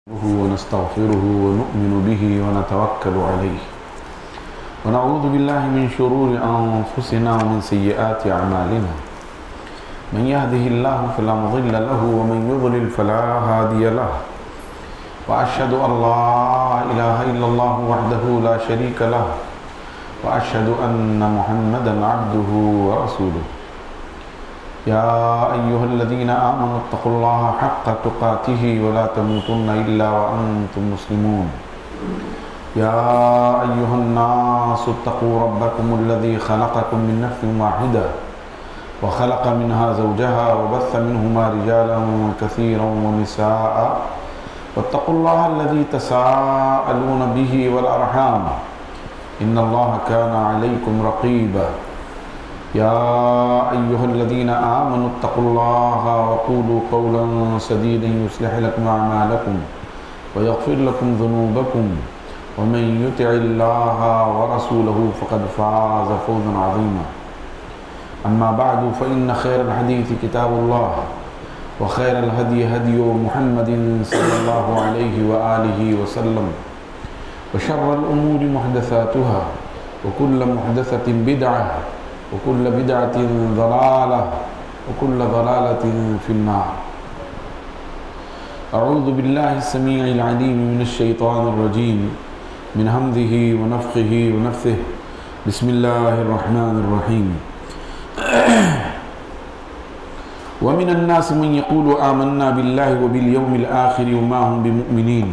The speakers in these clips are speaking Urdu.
ونستغفره ونؤمن به ونتوكل عليه ونعوذ بالله من شرور أنفسنا ومن سيئات أعمالنا من يهده الله فلا مضل له ومن يضلل فلا هادي له وأشهد أن لا إله إلا الله وحده لا شريك له وأشهد أن محمدا عبده ورسوله يا أيها الذين آمنوا اتقوا الله حق تقاته ولا تموتن إلا وأنتم مسلمون يا أيها الناس اتقوا ربكم الذي خلقكم من نفس واحدة وخلق منها زوجها وبث منهما رجالا كثيرا ونساء واتقوا الله الذي تساءلون به والأرحام إن الله كان عليكم رقيبا يا أيها الذين آمنوا اتقوا الله وقولوا قولا سديدا يصلح لكم أعمالكم ويغفر لكم ذنوبكم ومن يطع الله ورسوله فقد فاز فوزا عظيما أما بعد فإن خير الحديث كتاب الله وخير الهدي هدي محمد صلى الله عليه وآله وسلم وشر الأمور محدثاتها وكل محدثة بدعة وكل بدعة ضلالة وكل ضلالة في النار. أعوذ بالله السميع العليم من الشيطان الرجيم من همزه ونفخه ونفثه بسم الله الرحمن الرحيم. ومن الناس من يقول آمنا بالله وباليوم الآخر وما هم بمؤمنين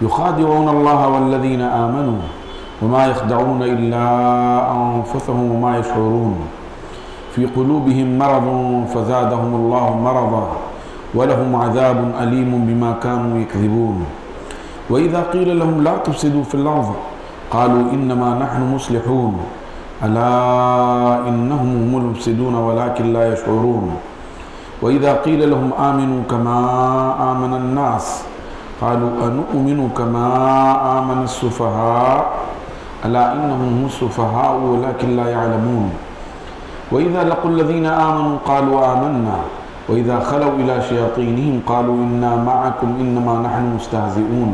يخادعون الله والذين آمنوا وما يخدعون إلا أنفسهم وما يشعرون في قلوبهم مرض فزادهم الله مرضا ولهم عذاب أليم بما كانوا يكذبون وإذا قيل لهم لا تفسدوا في الأرض قالوا إنما نحن مصلحون ألا إنهم هم المفسدون ولكن لا يشعرون وإذا قيل لهم آمنوا كما آمن الناس قالوا أنؤمن كما آمن السفهاء ألا إنهم هم السفهاء ولكن لا يعلمون وإذا لقوا الذين آمنوا قالوا آمنا وإذا خلوا إلى شياطينهم قالوا إنا معكم إنما نحن مستهزئون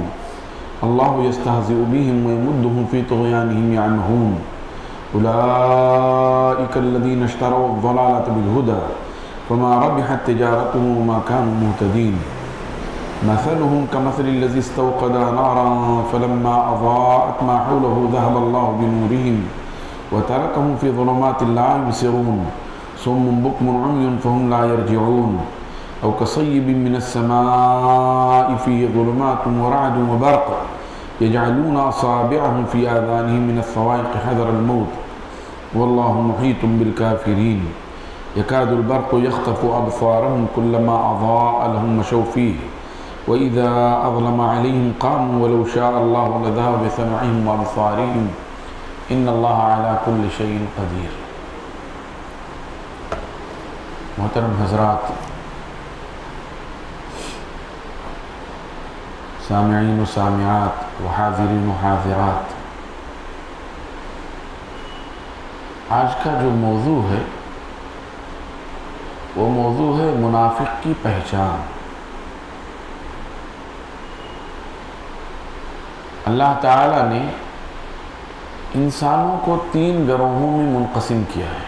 الله يستهزئ بهم ويمدهم في طغيانهم يعمهون أولئك الذين اشتروا الضلالة بالهدى فما ربحت تجارتهم وما كانوا مهتدين مثلهم كمثل الذي استوقد نارا فلما أضاءت ما حوله ذهب الله بنورهم وتركهم في ظلمات لا يبصرون صم بكم عمي فهم لا يرجعون أو كصيب من السماء فيه ظلمات ورعد وبرق يجعلون أصابعهم في آذانهم من الصواعق حذر الموت والله محيط بالكافرين يكاد البرق يخطف أبصارهم كلما أضاء لهم مشوا فيه وإذا أظلم عليهم قاموا ولو شاء الله لذهب بسمعهم وأبصارهم إن الله على كل شيء قدير. محترم حضرات، سامعین و سامعات و حاضرین و حاضرات، آج کا جو موضوع ہے وہ موضوع ہے منافق کی پہچان. اللہ تعالیٰ نے انسانوں کو 3 گروہوں میں منقسم کیا ہے.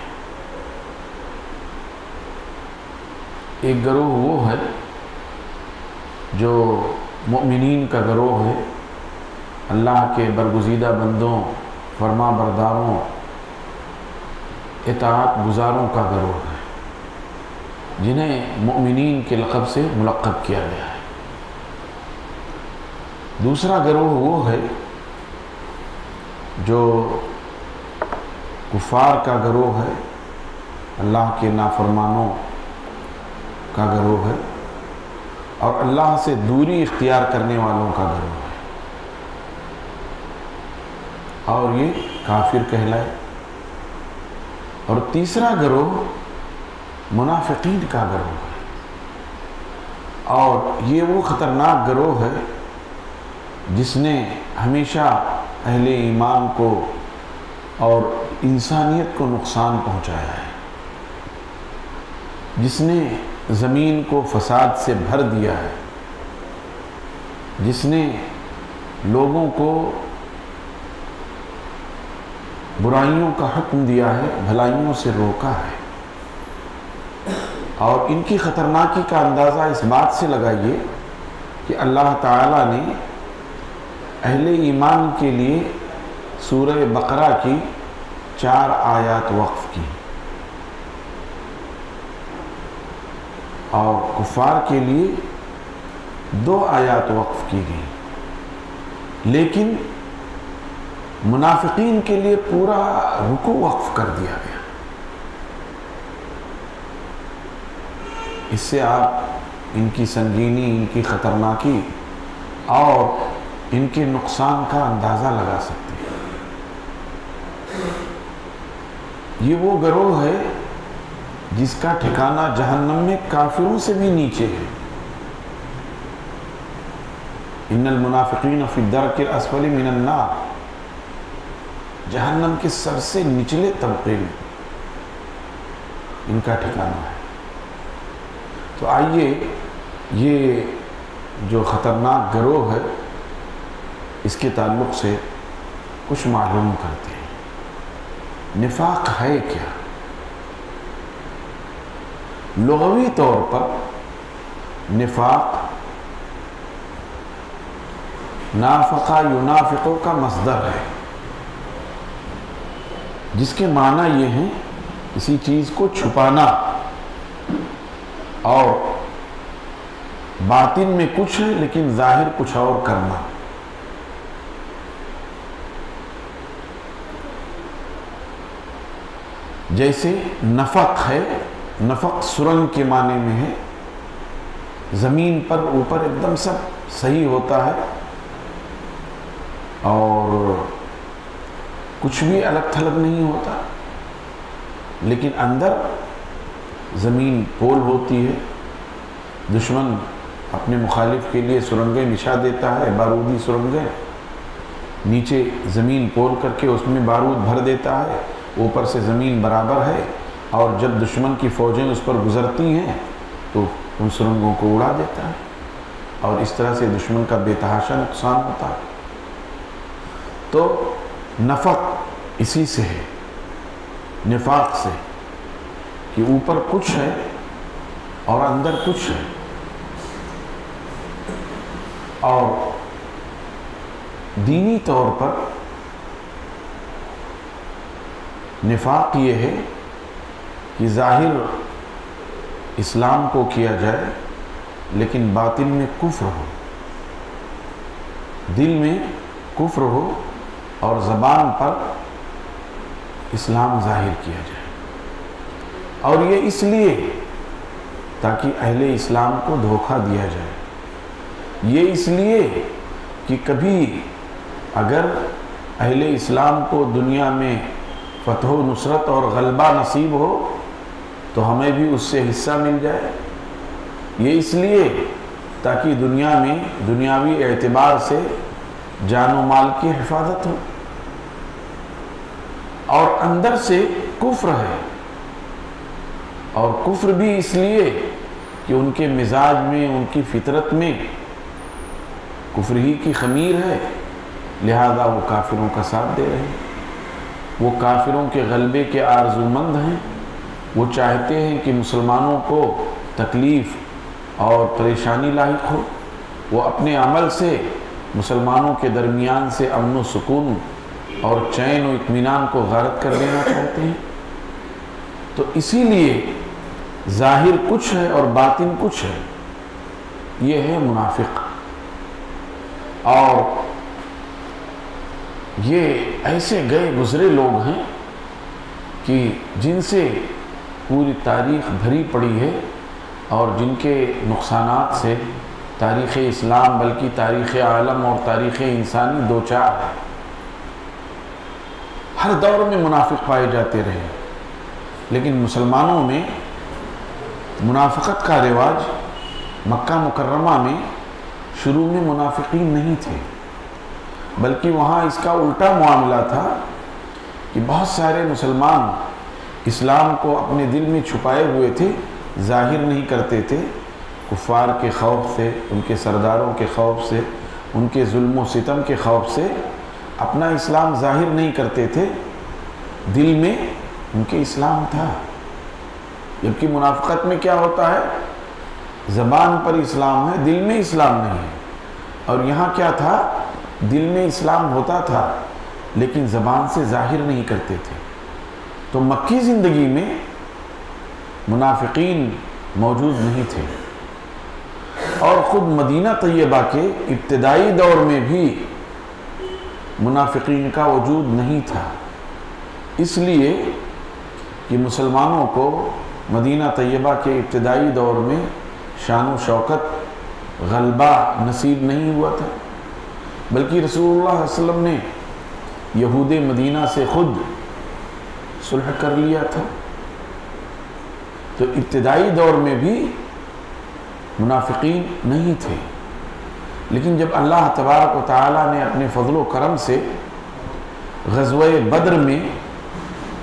ایک گروہ وہ ہے جو مؤمنین کا گروہ ہے، اللہ کے برگزیدہ بندوں، فرما برداروں، اطاعت گزاروں کا گروہ ہے، جنہیں مؤمنین کے لقب سے ملقب کیا گیا ہے. دوسرا گروہ وہ ہے جو کفار کا گروہ ہے، اللہ کے نافرمانوں کا گروہ ہے، اور اللہ سے دوری اختیار کرنے والوں کا گروہ ہے، اور یہ کافر کہلائے. اور تیسرا گروہ منافقین کا گروہ ہے، اور یہ وہ خطرناک گروہ ہے جس نے ہمیشہ اہل ایمان کو اور انسانیت کو نقصان پہنچایا ہے، جس نے زمین کو فساد سے بھر دیا ہے، جس نے لوگوں کو برائیوں کا حکم دیا ہے، بھلائیوں سے روکا ہے، اور ان کی خطرناکی کا اندازہ اس بات سے لگائیے کہ اللہ تعالیٰ نے اہل ایمان کے لیے سورہ بقرہ کی 4 آیات وقف کی، اور کفار کے لیے 2 آیات وقف کی گئی، لیکن منافقین کے لیے پورا رکوع وقف کر دیا گیا۔ اس سے آپ ان کی سنگینی، ان کی خطرناکی اور ان کے نقصان کا اندازہ لگا سکتے ہیں۔ یہ وہ گروہ ہے جس کا ٹھکانہ جہنم میں کافروں سے بھی نیچے ہے۔ ان المنافقین فی الدرک الاسفل من النار، جہنم کے سب سے نچلے طبقے میں ان کا ٹھکانہ ہے۔ تو آئیے یہ جو خطرناک گروہ ہے اس کے تعلق سے کچھ معلوم کرتے ہیں۔ نفاق ہے کیا؟ لغوی طور پر نفاق نافقہ ینافقو کا مصدر ہے، جس کے معنی یہ ہیں کسی چیز کو چھپانا، اور باطن میں کچھ ہے لیکن ظاہر کچھ اور کرنا۔ جیسے نفق ہے، نفق سرنگ کے معنی میں ہے، زمین پر اوپر ایک دم سب صحیح ہوتا ہے اور کچھ بھی الگ تھلگ نہیں ہوتا، لیکن اندر زمین پول ہوتی ہے۔ دشمن اپنے مخالف کے لیے سرنگیں بچھا دیتا ہے، بارودی سرنگیں، نیچے زمین پول کر کے اس میں بارود بھر دیتا ہے، اوپر سے زمین برابر ہے، اور جب دشمن کی فوجیں اس پر گزرتی ہیں تو ان سرنگوں کو اڑا دیتا ہے، اور اس طرح سے دشمن کا بے تحاشا نقصان ہوتا ہے۔ تو نفق اسی سے ہے، نفاق سے، کہ اوپر کچھ ہے اور اندر کچھ ہے۔ اور دینی طور پر نفاق یہ ہے کہ ظاہر اسلام کو کیا جائے لیکن باطن میں کفر ہو، دل میں کفر ہو اور زبان پر اسلام ظاہر کیا جائے، اور یہ اس لیے تاکہ اہل اسلام کو دھوکہ دیا جائے، یہ اس لیے کہ کبھی اگر اہل اسلام کو دنیا میں فتح و نصرت اور غلبہ نصیب ہو تو ہمیں بھی اس سے حصہ مل جائے، یہ اس لیے تاکہ دنیا میں دنیاوی اعتبار سے جان و مال کی حفاظت ہو، اور اندر سے کفر ہے، اور کفر بھی اس لیے کہ ان کے مزاج میں، ان کی فطرت میں کفر ہی کی خمیر ہے، لہذا وہ کافروں کا ساتھ دے رہے ہیں، وہ کافروں کے غلبے کے آرزومند ہیں، وہ چاہتے ہیں کہ مسلمانوں کو تکلیف اور پریشانی لاحق ہو، وہ اپنے عمل سے مسلمانوں کے درمیان سے امن و سکون اور چین و اطمینان کو غارت کر دینا چاہتے ہیں۔ تو اسی لیے ظاہر کچھ ہے اور باطن کچھ ہے، یہ ہے منافق۔ اور یہ ایسے گئے گزرے لوگ ہیں کہ جن سے پوری تاریخ بھری پڑی ہے، اور جن کے نقصانات سے تاریخ اسلام بلکہ تاریخ عالم اور تاریخ انسانی دوچار ہے۔ ہر دور میں منافق پائے جاتے رہے، لیکن مسلمانوں میں منافقت کا رواج مکہ مکرمہ میں شروع میں منافقین نہیں تھے، بلکہ وہاں اس کا الٹا معاملہ تھا کہ بہت سارے مسلمان اسلام کو اپنے دل میں چھپائے ہوئے تھے، ظاہر نہیں کرتے تھے، کفار کے خوف سے، ان کے سرداروں کے خوف سے، ان کے ظلم و ستم کے خوف سے اپنا اسلام ظاہر نہیں کرتے تھے، دل میں ان کے اسلام تھا۔ جبکہ منافقت میں کیا ہوتا ہے؟ زبان پر اسلام ہے، دل میں اسلام نہیں ہے۔ اور یہاں کیا تھا؟ دل میں اسلام ہوتا تھا لیکن زبان سے ظاہر نہیں کرتے تھے۔ تو مکی زندگی میں منافقین موجود نہیں تھے، اور خود مدینہ طیبہ کے ابتدائی دور میں بھی منافقین کا وجود نہیں تھا، اس لیے کہ مسلمانوں کو مدینہ طیبہ کے ابتدائی دور میں شان و شوکت، غلبہ نصیب نہیں ہوا تھا، بلکہ رسول اللہ صلی اللہ علیہ وسلم نے یہود مدینہ سے خود صلح کر لیا تھا۔ تو ابتدائی دور میں بھی منافقین نہیں تھے، لیکن جب اللہ تبارک و تعالیٰ نے اپنے فضل و کرم سے غزوہ بدر میں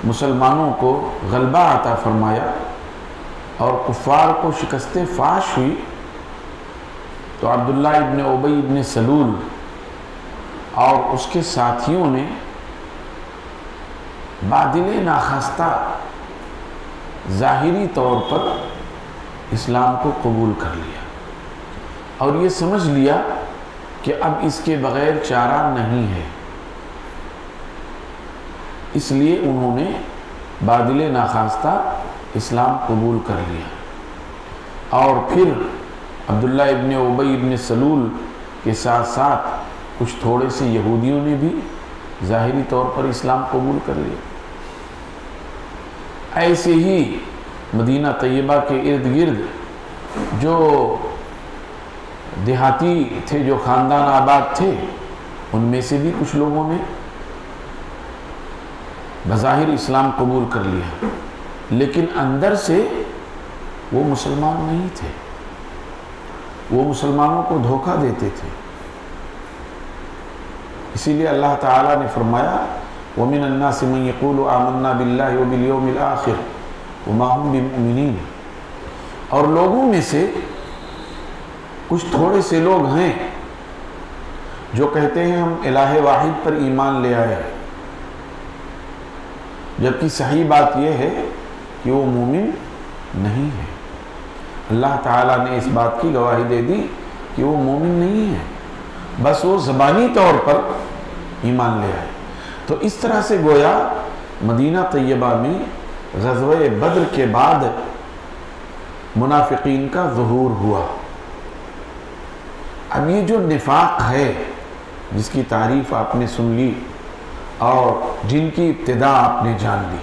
مسلمانوں کو غلبہ عطا فرمایا اور کفار کو شکست فاش ہوئی، تو عبداللہ ابن ابی ابن سلول اور اس کے ساتھیوں نے بادل ناخواستہ ظاہری طور پر اسلام کو قبول کر لیا اور یہ سمجھ لیا کہ اب اس کے بغیر چارہ نہیں ہے، اس لیے انہوں نے بادل ناخواستہ اسلام قبول کر لیا۔ اور پھر عبداللہ ابن ابی ابن سلول کے ساتھ ساتھ کچھ تھوڑے سے یہودیوں نے بھی ظاہری طور پر اسلام قبول کر لیا۔ ایسے ہی مدینہ طیبہ کے ارد گرد جو دیہاتی تھے، جو خاندان آباد تھے، ان میں سے بھی کچھ لوگوں نے بظاہر اسلام قبول کر لیا، لیکن اندر سے وہ مسلمان نہیں تھے، وہ مسلمانوں کو دھوکہ دیتے تھے۔ اسی لیے اللہ تعالیٰ نے فرمایا وَمِنَ النَّاسِ مَن يَقُولُ آمَنَّا بِاللَّهِ وَبِالْيَوْمِ الْآخِرِ وَمَا هُمْ بِمُؤْمِنِينَ، اور لوگوں میں سے کچھ تھوڑے سے لوگ ہیں جو کہتے ہیں ہم الہ واحد پر ایمان لے آئے، جبکہ صحیح بات یہ ہے کہ وہ مومن نہیں ہے۔ اللہ تعالیٰ نے اس بات کی گواہی دے دی کہ وہ مومن نہیں ہے، بس وہ زبانی طور پر ایمان لے آئے۔ تو اس طرح سے گویا مدینہ طیبہ میں غزوہ بدر کے بعد منافقین کا ظہور ہوا۔ اب یہ جو نفاق ہے جس کی تعریف آپ نے سن لی اور جن کی ابتدا آپ نے جان لی،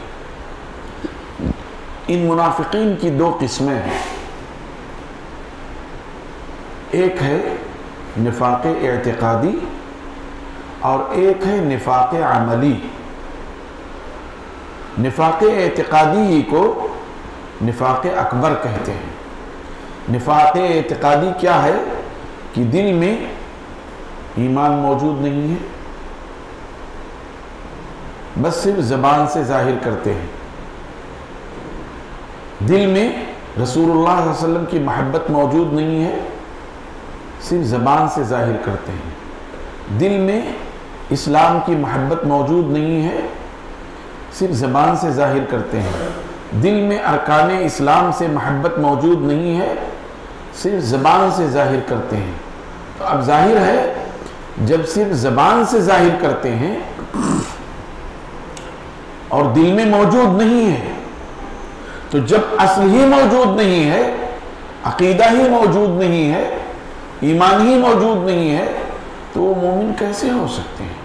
ان منافقین کی دو قسمیں ہیں، ایک ہے نفاق اعتقادی اور ایک ہے نفاق عملی۔ نفاق اعتقادی ہی کو نفاق اکبر کہتے ہیں۔ نفاق اعتقادی کیا ہے؟ کہ دل میں ایمان موجود نہیں ہے، بس صرف زبان سے ظاہر کرتے ہیں۔ دل میں رسول اللہ صلی اللہ علیہ وسلم کی محبت موجود نہیں ہے، صرف زبان سے ظاہر کرتے ہیں۔ دل میں اسلام کی محبت موجود نہیں ہے، صرف زبان سے ظاہر کرتے ہیں۔ دل میں ارکان اسلام سے محبت موجود نہیں ہے، صرف زبان سے ظاہر کرتے ہیں۔ تو اب ظاہر ہے جب صرف زبان سے ظاہر کرتے ہیں اور دل میں موجود نہیں ہے، تو جب اصل ہی موجود نہیں ہے، عقیدہ ہی موجود نہیں ہے، ایمان ہی موجود نہیں ہے، تو وہ مومن کیسے ہو سکتے ہیں؟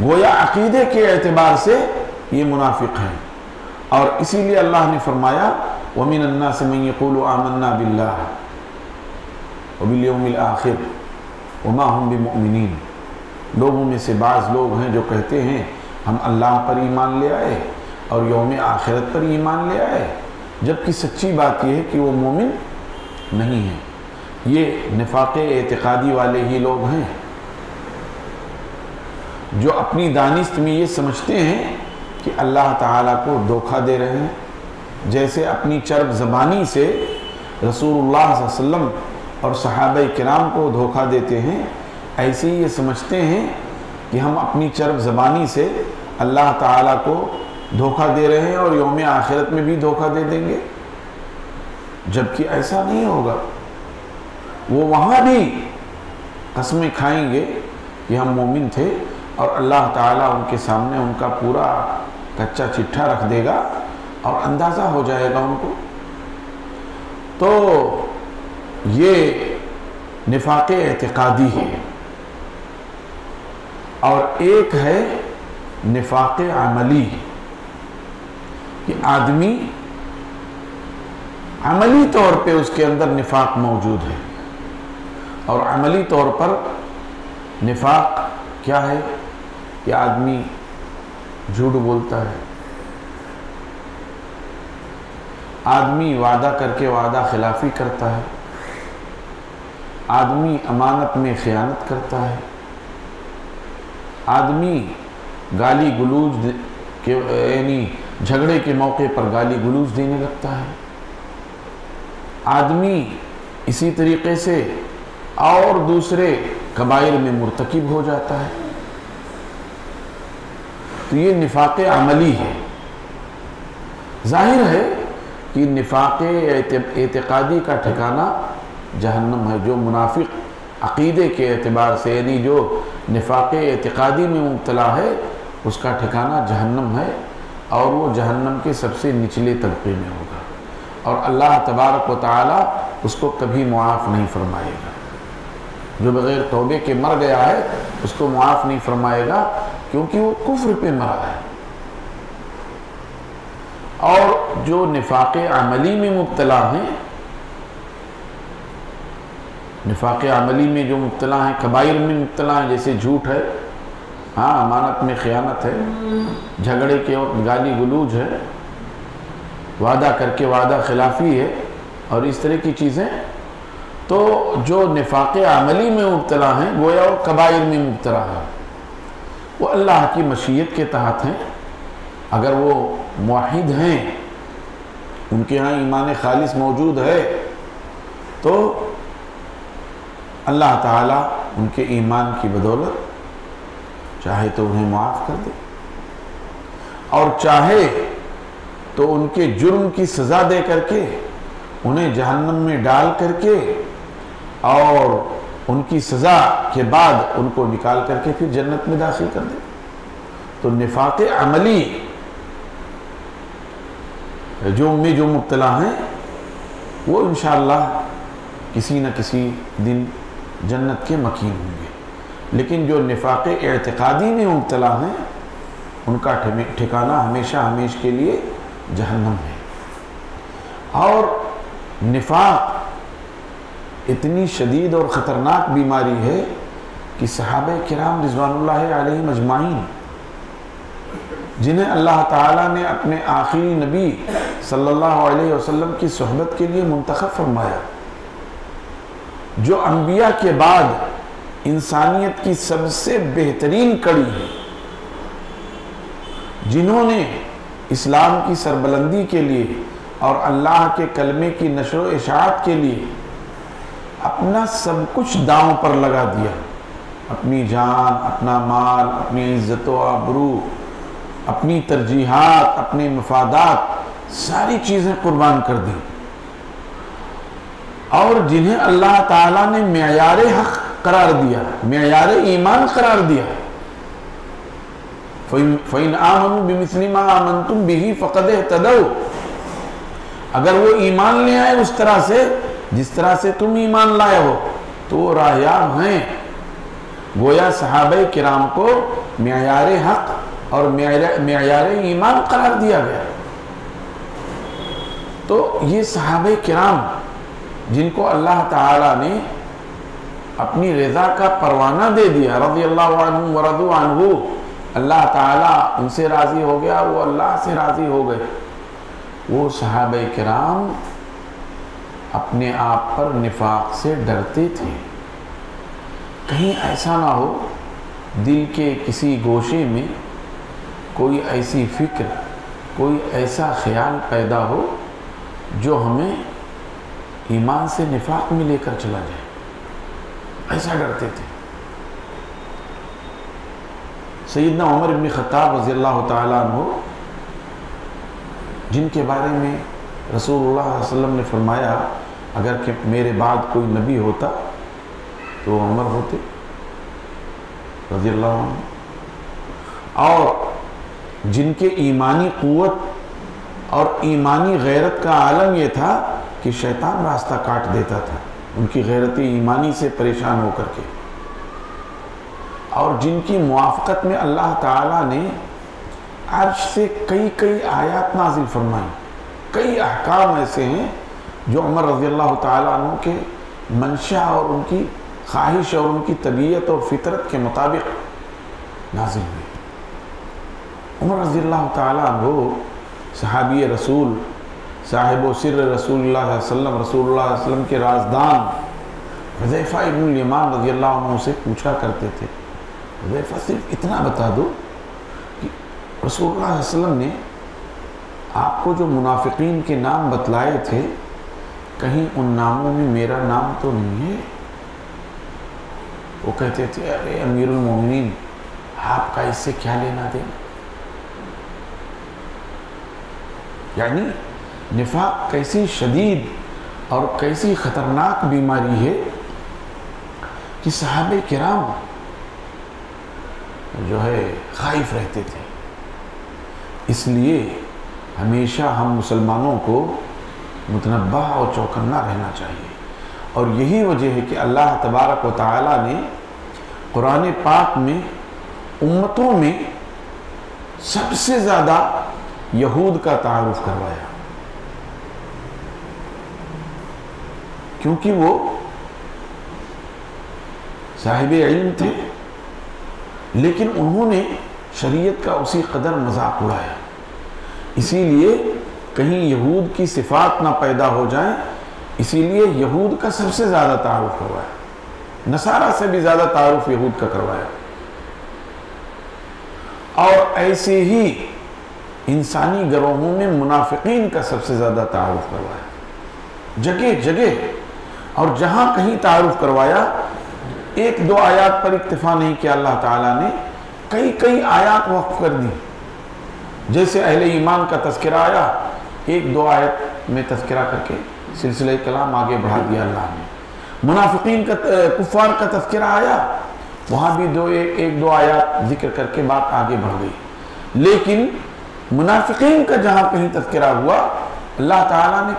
گویا عقیدے کے اعتبار سے یہ منافق ہیں۔ اور اسی لیے اللہ نے فرمایا وَمِنَ النَّاسِ مَن يَقُولُ آمَنَّا بِاللَّهِ وَبِالْيَوْمِ الْآخِرِ وَمَا هُمْ بِمُؤْمِنِينَ، لوگوں میں سے بعض لوگ ہیں جو کہتے ہیں ہم اللہ پر ایمان لے آئے اور یوم آخرت پر ایمان لے آئے، جبکہ سچی بات یہ ہے کہ وہ مومن نہیں ہے۔ یہ نفاق اعتقادی والے ہی لوگ ہیں جو اپنی دانست میں یہ سمجھتے ہیں کہ اللہ تعالیٰ کو دھوکہ دے رہے ہیں، جیسے اپنی چرب زبانی سے رسول اللہ صلی اللہ علیہ وسلم اور صحابہ کرام کو دھوکہ دیتے ہیں، ایسے ہی یہ سمجھتے ہیں کہ ہم اپنی چرب زبانی سے اللہ تعالیٰ کو دھوکہ دے رہے ہیں اور یوم آخرت میں بھی دھوکہ دے دیں گے، جبکہ ایسا نہیں ہوگا۔ وہ وہاں بھی قسمیں کھائیں گے کہ ہم مومن تھے، اور اللہ تعالیٰ ان کے سامنے ان کا پورا کچا چٹھا رکھ دے گا اور اندازہ ہو جائے گا ان کو۔ تو یہ نفاق اعتقادی ہے، اور ایک ہے نفاق عملی کہ آدمی عملی طور پہ اس کے اندر نفاق موجود ہے۔ اور عملی طور پر نفاق کیا ہے کہ آدمی جھوٹ بولتا ہے، آدمی وعدہ کر کے وعدہ خلافی کرتا ہے، آدمی امانت میں خیانت کرتا ہے، آدمی گالی گلوج یعنی جھگڑے کے موقع پر گالی گلوج دینے لگتا ہے، آدمی اسی طریقے سے اور دوسرے کبائر میں مرتکب ہو جاتا ہے۔ تو یہ نفاق عملی ہے۔ ظاہر ہے کہ نفاق اعتقادی کا ٹھکانہ جہنم ہے۔ جو منافق عقیدے کے اعتبار سے یعنی جو نفاق اعتقادی میں مبتلا ہے اس کا ٹھکانہ جہنم ہے، اور وہ جہنم کے سب سے نچلے طبقے میں ہوگا، اور اللہ تبارک و تعالی اس کو کبھی معاف نہیں فرمائے گا۔ جو بغیر توبے کے مر گیا ہے اس کو معاف نہیں فرمائے گا، کیونکہ وہ کفر پہ مرا ہے۔ اور جو نفاق عملی میں مبتلا ہیں، نفاق عملی میں جو مبتلا ہیں، کبائر میں مبتلا ہیں، جیسے جھوٹ ہے، ہاں امانت میں خیانت ہے، جھگڑے کے وقت گالی گلوج ہے، وعدہ کر کے وعدہ خلافی ہے، اور اس طرح کی چیزیں، تو جو نفاق عملی میں مبتلا ہیں گویا وہ کبائر میں مبتلا ہے، وہ اللہ کی مشیت کے تحت ہیں۔ اگر وہ موحد ہیں، ان کے ہاں ایمان خالص موجود ہے، تو اللہ تعالیٰ ان کے ایمان کی بدولت چاہے تو انہیں معاف کر دے، اور چاہے تو ان کے جرم کی سزا دے کر کے انہیں جہنم میں ڈال کر کے اور ان کی سزا کے بعد ان کو نکال کر کے پھر جنت میں داخل کر دے۔ تو نفاق عملی جو مبتلا ہیں وہ انشاءاللہ کسی نہ کسی دن جنت کے مکین ہوں گے، لیکن جو نفاق اعتقادی میں مبتلا ہیں ان کا ٹھکانہ ہمیشہ ہمیش کے لیے جہنم ہے۔ اور نفاق اتنی شدید اور خطرناک بیماری ہے کہ صحابہ کرام رضوان اللہ علیہم اجمعین، جنہیں اللہ تعالیٰ نے اپنے آخری نبی صلی اللہ علیہ وسلم کی صحبت کے لیے منتخب فرمایا، جو انبیاء کے بعد انسانیت کی سب سے بہترین کڑی ہے، جنہوں نے اسلام کی سربلندی کے لیے اور اللہ کے کلمے کی نشر و اشاعت کے لیے اپنا سب کچھ داؤں پر لگا دیا، اپنی جان، اپنا مال، اپنی عزت و آبرو، اپنی ترجیحات، اپنے مفادات، ساری چیزیں قربان کر دی، اور جنہیں اللہ تعالیٰ نے معیار حق قرار دیا، معیار ایمان قرار دیا۔ فَإِنْ آمَنُوا بِمِثْلِ مَا آمَنْتُمْ بِهِ فَقَدْ اهْتَدَوْا، اگر وہ ایمان لے آئے اس طرح سے جس طرح سے تم ایمان لائے ہو تو وہ راہیاب ہیں۔ گویا صحابہ کرام کو معیار حق اور معیار ایمان قرار دیا گیا۔ تو یہ صحابہ کرام جن کو اللہ تعالیٰ نے اپنی رضا کا پروانہ دے دیا، رضی اللہ عنہم ورضوا عنہ، اللہ تعالیٰ ان سے راضی ہو گیا، وہ اللہ سے راضی ہو گئے، وہ صحابہ کرام اپنے آپ پر نفاق سے ڈرتے تھے، کہیں ایسا نہ ہو دل کے کسی گوشے میں کوئی ایسی فکر، کوئی ایسا خیال پیدا ہو جو ہمیں ایمان سے نفاق میں لے کر چلا جائے، ایسا ڈرتے تھے۔ سیدنا عمر بن خطاب رضی اللہ تعالیٰ عنہ، جن کے بارے میں رسول اللہ صلی اللہ علیہ وسلم نے فرمایا اگر کہ میرے بعد کوئی نبی ہوتا تو وہ عمر ہوتے رضی اللہ عنہ، اور جن کے ایمانی قوت اور ایمانی غیرت کا عالم یہ تھا کہ شیطان راستہ کاٹ دیتا تھا ان کی غیرت ایمانی سے پریشان ہو کر کے، اور جن کی موافقت میں اللہ تعالیٰ نے عرش سے کئی آیات نازل فرمائیں، کئی احکام ایسے ہیں جو عمر رضی اللہ تعالیٰ عنہ کے منشا اور ان کی خواہش اور ان کی طبیعت اور فطرت کے مطابق نازل ہوئے۔ عمر رضی اللہ تعالیٰ عنہ صحابی رسول، صاحب و سر رسول اللہ علیہ وسلم، رسول اللہ علیہ وسلم کے رازدان حذیفہ ابن الیمان رضی اللہ عنہ سے پوچھا کرتے تھے، حذیفہ صرف اتنا بتا دو کہ رسول اللہ علیہ وسلم نے آپ کو جو منافقین کے نام بتلائے تھے کہیں ان ناموں میں میرا نام تو نہیں ہے؟ وہ کہتے تھے ارے امیر المومنین آپ کا اس سے کیا لینا دینا؟ یعنی نفاق کیسی شدید اور کیسی خطرناک بیماری ہے کہ صحابہ کرام جو ہے خائف رہتے تھے۔ اس لیے ہمیشہ ہم مسلمانوں کو متنبہ اور چوکنا رہنا چاہیے، اور یہی وجہ ہے کہ اللہ تبارک و تعالی نے قرآن پاک میں امتوں میں سب سے زیادہ یہود کا تعارف کروایا، کیونکہ وہ صاحب علم تھے لیکن انہوں نے شریعت کا اسی قدر مذاق اڑایا، اسی لیے کہیں یہود کی صفات نہ پیدا ہو جائیں، اسی لیے یہود کا سب سے زیادہ تعارف کروایا، نصارہ سے بھی زیادہ تعارف یہود کا کروایا، اور ایسے ہی انسانی گروہوں میں منافقین کا سب سے زیادہ تعارف کروایا، جگہ جگہ، اور جہاں کہیں تعارف کروایا ایک دو آیات پر اکتفا نہیں کیا، اللہ تعالیٰ نے کئی آیات وقف کر دی، جیسے اہل ایمان کا تذکرہ آیا ایک دو آیت میں تذکرہ کر کے سلسلہ کلام آگے بڑھا دیا اللہ نے، منافقین کا کفار کا تذکرہ آیا وہاں بھی ایک دو آیات ذکر کر کے بات آگے بڑھ گئی، لیکن منافقین کا جہاں کہیں تذکرہ ہوا اللہ تعالیٰ نے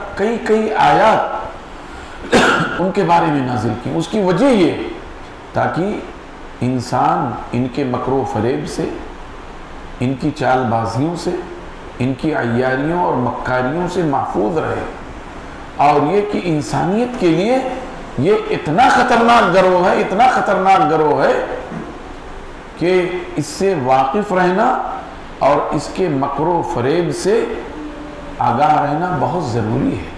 کئی آیات ان کے بارے میں نازل کی۔ اس کی وجہ یہ تاکہ انسان ان کے مکر و فریب سے، ان کی چال بازیوں سے، ان کی عیاریوں اور مکاریوں سے محفوظ رہے، اور یہ کہ انسانیت کے لیے یہ اتنا خطرناک گروہ ہے، اتنا خطرناک گروہ ہے کہ اس سے واقف رہنا اور اس کے مکر و فریب سے آگاہ رہنا بہت ضروری ہے،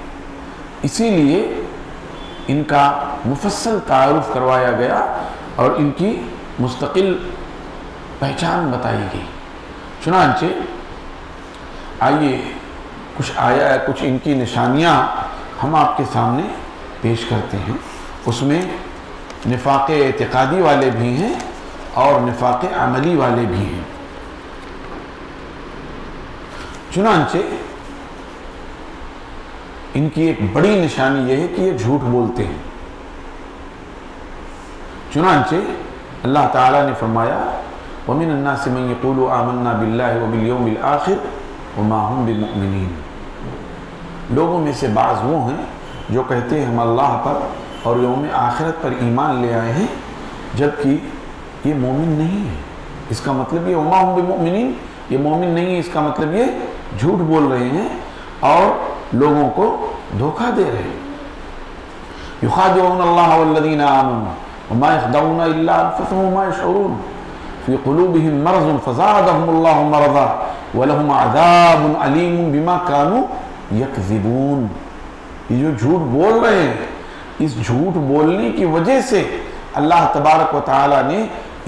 اسی لیے ان کا مفصل تعارف کروایا گیا اور ان کی مستقل پہچان بتائی گئی۔ چنانچہ آئیے کچھ ان کی نشانیاں ہم آپ کے سامنے پیش کرتے ہیں، اس میں نفاق اعتقادی والے بھی ہیں اور نفاق عملی والے بھی ہیں۔ چنانچہ ان کی ایک بڑی نشانی یہ ہے کہ یہ جھوٹ بولتے ہیں، چنانچہ اللہ تعالیٰ نے فرمایا وَمِنَ النَّاسِ مَن يَقُولُ آمَنَّا بِاللَّهِ وَبِالْيَوْمِ الْآخِرِ وَمَا هُمْ بِمُؤْمِنِينَ، لوگوں میں سے بعض وہ ہیں جو کہتے ہیں ہم اللہ پر اور یوم آخرت پر ایمان لے آئے ہیں جبکہ یہ مومن نہیں ہے۔ اس کا مطلب یہ وَمَا هُمْ بِمُؤْمِنِينَ، یہ مومن نہیں ہے، اس کا مطلب یہ جھوٹ بول رہے ہیں اور لوگوں کو دھوکہ دے رہے ہیں۔ يُخَادِعُونَ اللَّهَ وَالَّذِينَ آمَنُوا وَمَا يَخْدَعُونَ إِلَّا أَنفُسَهُمْ وَمَا يَشْعُرُونَ فِي قُلُوبِهِمْ مَرَضٌ فَزَادَهُمُ اللَّهُ مَرَضًا وَلَهُمْ عَذَابٌ أَلِيمٌ بِمَا كَانُوا يَكْذِبُونَ، یہ جو جھوٹ بول رہے ہیں، اس جھوٹ بولنے کی وجہ سے اللہ تبارک و تعالی نے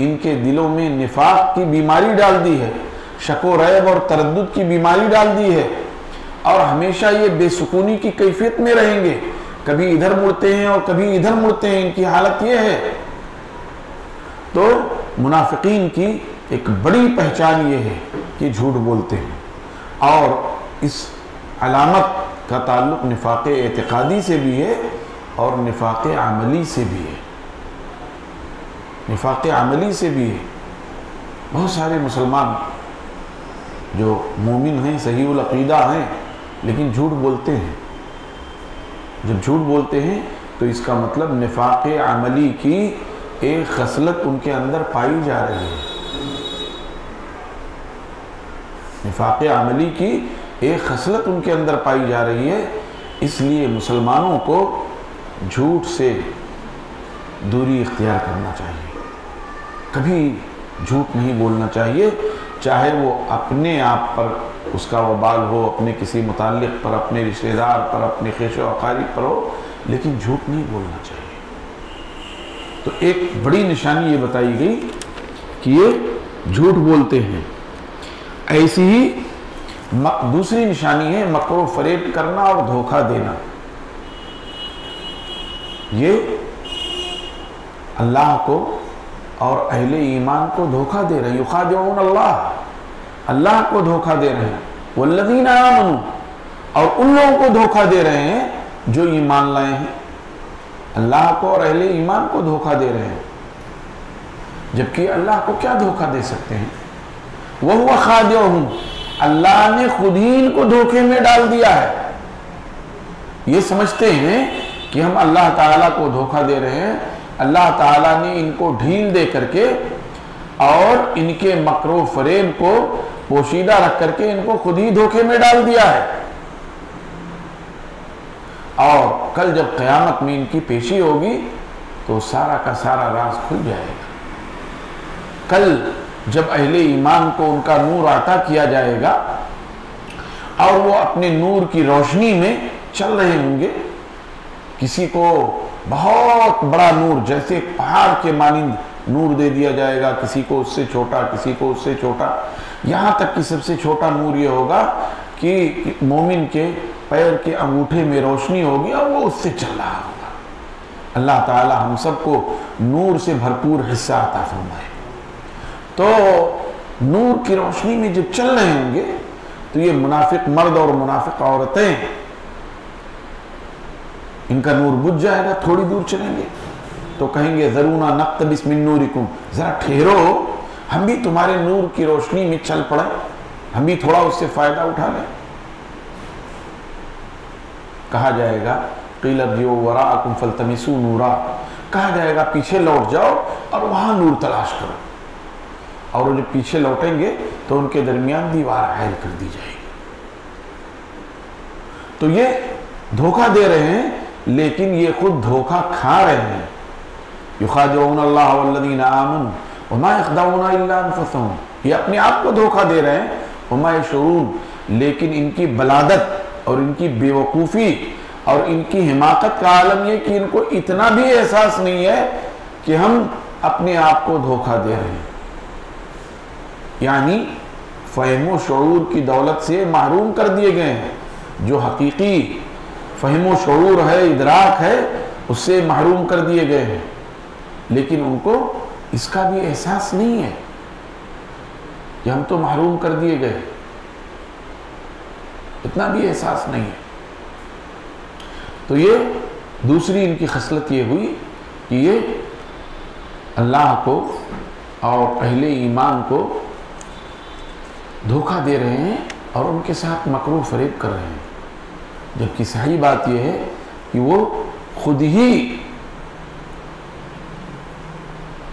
ان کے دلوں میں نفاق کی بیماری ڈال دی ہے، شک و ریب اور تردد کی بیماری ڈال دی ہے، اور ہمیشہ یہ بے سکونی کی کیفیت میں رہیں گے، کبھی ادھر مڑتے ہیں اور کبھی ادھر مڑتے ہیں، ان کی حالت یہ ہے۔ تو منافقین کی ایک بڑی پہچان یہ ہے کہ جھوٹ بولتے ہیں، اور اس علامت کا تعلق نفاق اعتقادی سے بھی ہے اور نفاق عملی سے بھی ہے، نفاق عملی سے بھی ہے۔ بہت سارے مسلمان جو مومن ہیں، صحیح العقیدہ ہیں، لیکن جھوٹ بولتے ہیں۔ جب جھوٹ بولتے ہیں تو اس کا مطلب نفاق عملی کی ایک خصلت ان کے اندر پائی جا رہی ہے، نفاق عملی کی ایک خصلت ان کے اندر پائی جا رہی ہے۔ اس لیے مسلمانوں کو جھوٹ سے دوری اختیار کرنا چاہیے، کبھی جھوٹ نہیں بولنا چاہیے، چاہے وہ اپنے آپ پر اس کا وبال ہو، اپنے کسی متعلق پر، اپنے رشتہ دار پر، اپنے خیش و اقارب پر ہو، لیکن جھوٹ نہیں بولنا چاہیے۔ تو ایک بڑی نشانی یہ بتائی گئی کہ یہ جھوٹ بولتے ہیں۔ ایسی ہی دوسری نشانی ہے مکر و فریب کرنا اور دھوکہ دینا۔ یہ اللہ کو اور اہل ایمان کو دھوکہ دے رہے ہیں، یخادعون اللہ، اللہ کو دھوکہ دے رہے ہیں، والذین آمنوا، اور ان لوگوں کو دھوکہ دے رہے ہیں جو ایمان لائے ہیں، اللہ کو اور اہل ایمان کو دھوکہ دے رہے ہیں، جبکہ اللہ کو کیا دھوکہ دے سکتے ہیں؟ وَهُوَ خَادِعُهُمْ، اللہ نے خود ہی ان کو دھوکے میں ڈال دیا ہے۔ یہ سمجھتے ہیں کہ ہم اللہ تعالیٰ کو دھوکہ دے رہے ہیں، اللہ تعالیٰ نے ان کو ڈھیل دے کر کے اور ان کے مکر و فریب کو پوشیدہ رکھ کر کے ان کو خود ہی دھوکے میں ڈال دیا ہے، اور کل جب قیامت میں ان کی پیشی ہوگی تو سارا کا سارا راز کھل جائے گا۔ کل جب اہل ایمان کو ان کا نور عطا کیا جائے گا اور وہ اپنے نور کی روشنی میں چل رہے ہوں گے، کسی کو بہت بڑا نور جیسے پہاڑ کے مانند نور دے دیا جائے گا، کسی کو اس سے چھوٹا، کسی کو اس سے چھوٹا، یہاں تک کہ سب سے چھوٹا نور یہ ہوگا کہ مومن کے پیر کے انگوٹھے میں روشنی ہوگی اور وہ اس سے چل رہا ہوگا۔ اللہ تعالی ہم سب کو نور سے بھرپور حصہ عطا فرمائے۔ تو نور کی روشنی میں جب چل رہے ہوں گے تو یہ منافق مرد اور منافق عورتیں، ان کا نور بجھ جائے گا، تھوڑی دور چلیں گے تو کہیں گے ذرونا نقتبس من نورکم، ذرا ٹھہرو، ہم بھی تمہارے نور کی روشنی میں چل پڑیں، ہم بھی تھوڑا اس سے فائدہ اٹھا لیں۔ کہا جائے گا قیل ارجعوا وراءکم فالتمسوا نورا، کہا جائے گا پیچھے لوٹ جاؤ اور وہاں نور تلاش کرو، اور وہ جب پیچھے لوٹیں گے تو ان کے درمیان دیوار حائل کر دی جائے گی۔ تو یہ دھوکہ دے رہے ہیں، لیکن یہ خود دھوکہ کھا رہے ہیں۔ یخادعون اللہ والذین آمنوا وما یخدعون الا انفسهم، یہ اپنے آپ کو دھوکہ دے رہے ہیں، وما یشعرون، لیکن ان کی بلادت اور ان کی بیوقوفی اور ان کی حماقت کا عالم یہ کہ ان کو اتنا بھی احساس نہیں ہے کہ ہم اپنے آپ کو دھوکہ دے رہے ہیں، یعنی فہم و شعور کی دولت سے محروم کر دیے گئے ہیں۔ جو حقیقی فہم و شعور ہے، ادراک ہے، اس سے محروم کر دیے گئے ہیں، لیکن ان کو اس کا بھی احساس نہیں ہے کہ ہم تو محروم کر دیے گئے، اتنا بھی احساس نہیں ہے۔ تو یہ دوسری ان کی خصلت یہ ہوئی کہ یہ اللہ کو اور اہل ایمان کو دھوکہ دے رہے ہیں اور ان کے ساتھ مکر و فریب کر رہے ہیں، جبکہ صحیح بات یہ ہے کہ وہ خود ہی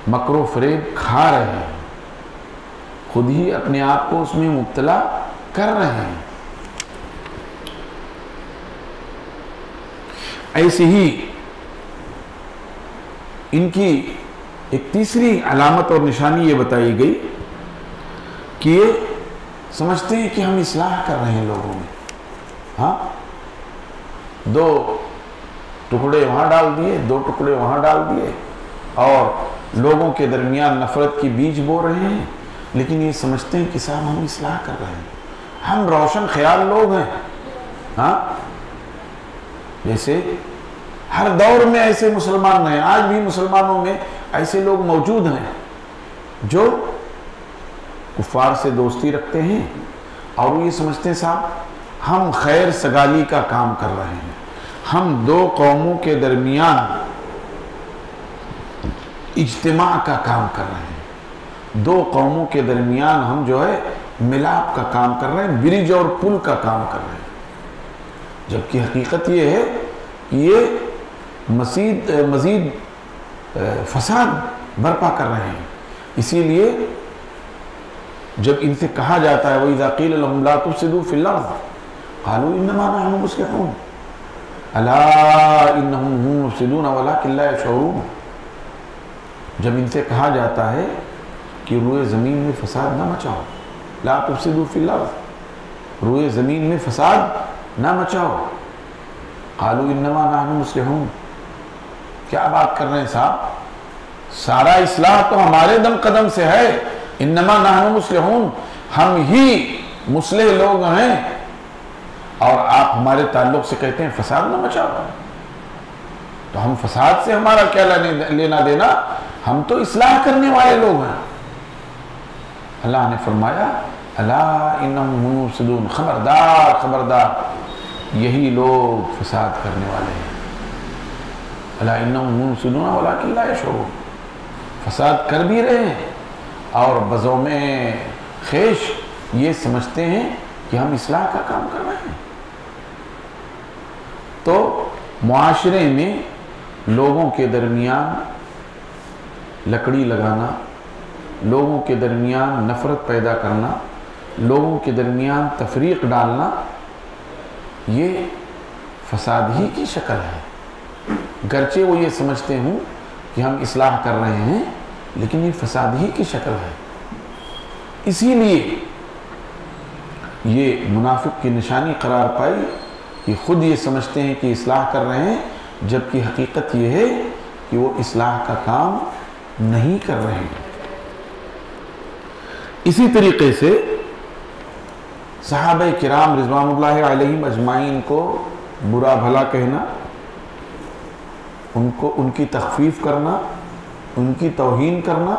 مکر و فریب کھا رہے ہیں، خود ہی اپنے آپ کو اس میں مبتلا کر رہے ہیں۔ ایسی ہی ان کی ایک تیسری علامت اور نشانی یہ بتائی گئی کہ یہ سمجھتے ہیں کہ ہم اصلاح کر رہے ہیں لوگوں میں، ہاں، دو ٹکڑے وہاں ڈال دیے، دو ٹکڑے وہاں ڈال دیے، اور لوگوں کے درمیان نفرت کی بیج بو رہے ہیں، لیکن یہ سمجھتے ہیں کہ صاحب ہم اصلاح کر رہے ہیں، ہم روشن خیال لوگ ہیں، ہاں۔ جیسے ہر دور میں ایسے مسلمان ہیں، آج بھی مسلمانوں میں ایسے لوگ موجود ہیں جو کفار سے دوستی رکھتے ہیں اور وہ یہ سمجھتے ہیں صاحب ہم خیر سگالی کا کام کر رہے ہیں، ہم دو قوموں کے درمیان اجتماع کا کام کر رہے ہیں، دو قوموں کے درمیان ہم جو ہے ملاپ کا کام کر رہے ہیں، برج اور پل کا کام کر رہے ہیں، جبکہ حقیقت یہ ہے کہ یہ مزید فساد برپا کر رہے ہیں۔ اسی لیے جب ان سے کہا جاتا ہے وَإِذَا قِيلَ لَهُمْ لَا تُفْسِدُوا فِي الْأَرْضِ قَالُوا إِنَّمَا نَحْنُ مُصْلِحُونَ أَلَا إِنَّهُمْ هُمُ الْمُفْسِدُونَ وَلَكِنْ لَا يَشْعُرُونَ۔ جب ان سے کہا جاتا ہے کہ روئے زمین میں فساد نہ مچاؤ، لا تفسدوا فی الارض، روئے زمین میں فساد نہ مچاؤ، قالوا انما نحن مصلحون، کیا بات کر رہے ہیں صاحب، سارا اصلاح تو ہمارے دم قدم سے ہے، انما نحن مصلحون، ہم ہی مصلح لوگ ہیں، اور آپ ہمارے تعلق سے کہتے ہیں فساد نہ مچاؤ، تو ہم فساد سے ہمارا کیا لینا دینا، ہم تو اصلاح کرنے والے لوگ ہیں۔ اللہ نے فرمایا الا انہم هم المفسدون، خبردار خبردار یہی لوگ فساد کرنے والے ہیں، الا انہم هم المفسدون ولکن لا یشعرون، فساد کر بھی رہے ہیں اور بزوم خیش یہ سمجھتے ہیں کہ ہم اصلاح کا کام کر رہے ہیں۔ تو معاشرے میں لوگوں کے درمیان لکڑی لگانا، لوگوں کے درمیان نفرت پیدا کرنا، لوگوں کے درمیان تفریق ڈالنا، یہ فساد ہی کی شکل ہے، گرچہ وہ یہ سمجھتے ہوں کہ ہم اصلاح کر رہے ہیں لیکن یہ فساد ہی کی شکل ہے۔ اسی لیے یہ منافق کی نشانی قرار پائی کہ خود یہ سمجھتے ہیں کہ اصلاح کر رہے ہیں، جبکہ حقیقت یہ ہے کہ وہ اصلاح کا کام نہیں کر رہے ہیں۔ اسی طریقے سے صحابہ کرام رضوان اللہ علیہم اجمعین کو برا بھلا کہنا، ان کی تخفیف کرنا، ان کی توہین کرنا،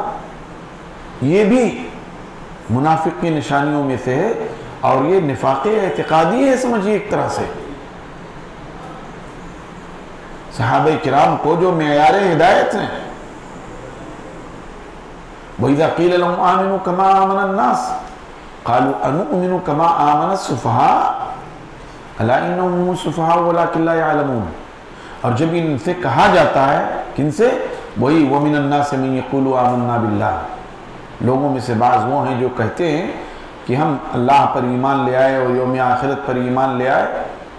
یہ بھی منافق کی نشانیوں میں سے ہے، اور یہ نفاق اعتقادی ہے سمجھیے ایک طرح سے۔ صحابہ کرام کو جو معیار ہدایت ہیں، وَإِذَا قِيلَ لَهُمْ آمِنُوا كَمَا آمَنَ النَّاسِ قَالُوا أَنُؤْمِنُ كَمَا آمَنَ السُّفَهَاءُ أَلَا إِنَّهُمْ هُمُ السُّفَهَاءُ وَلَكِنْ لَا يَعْلَمُونَ، اور جب ان سے کہا جاتا ہے، کن سے؟ وہی وَمِنَ النَّاسِ مَن يَقُولُ آمَنَّا بِاللَّهِ، لوگوں میں سے بعض وہ ہیں جو کہتے ہیں کہ ہم اللہ پر ایمان لے آئے اور یوم آخرت پر ایمان لے آئے،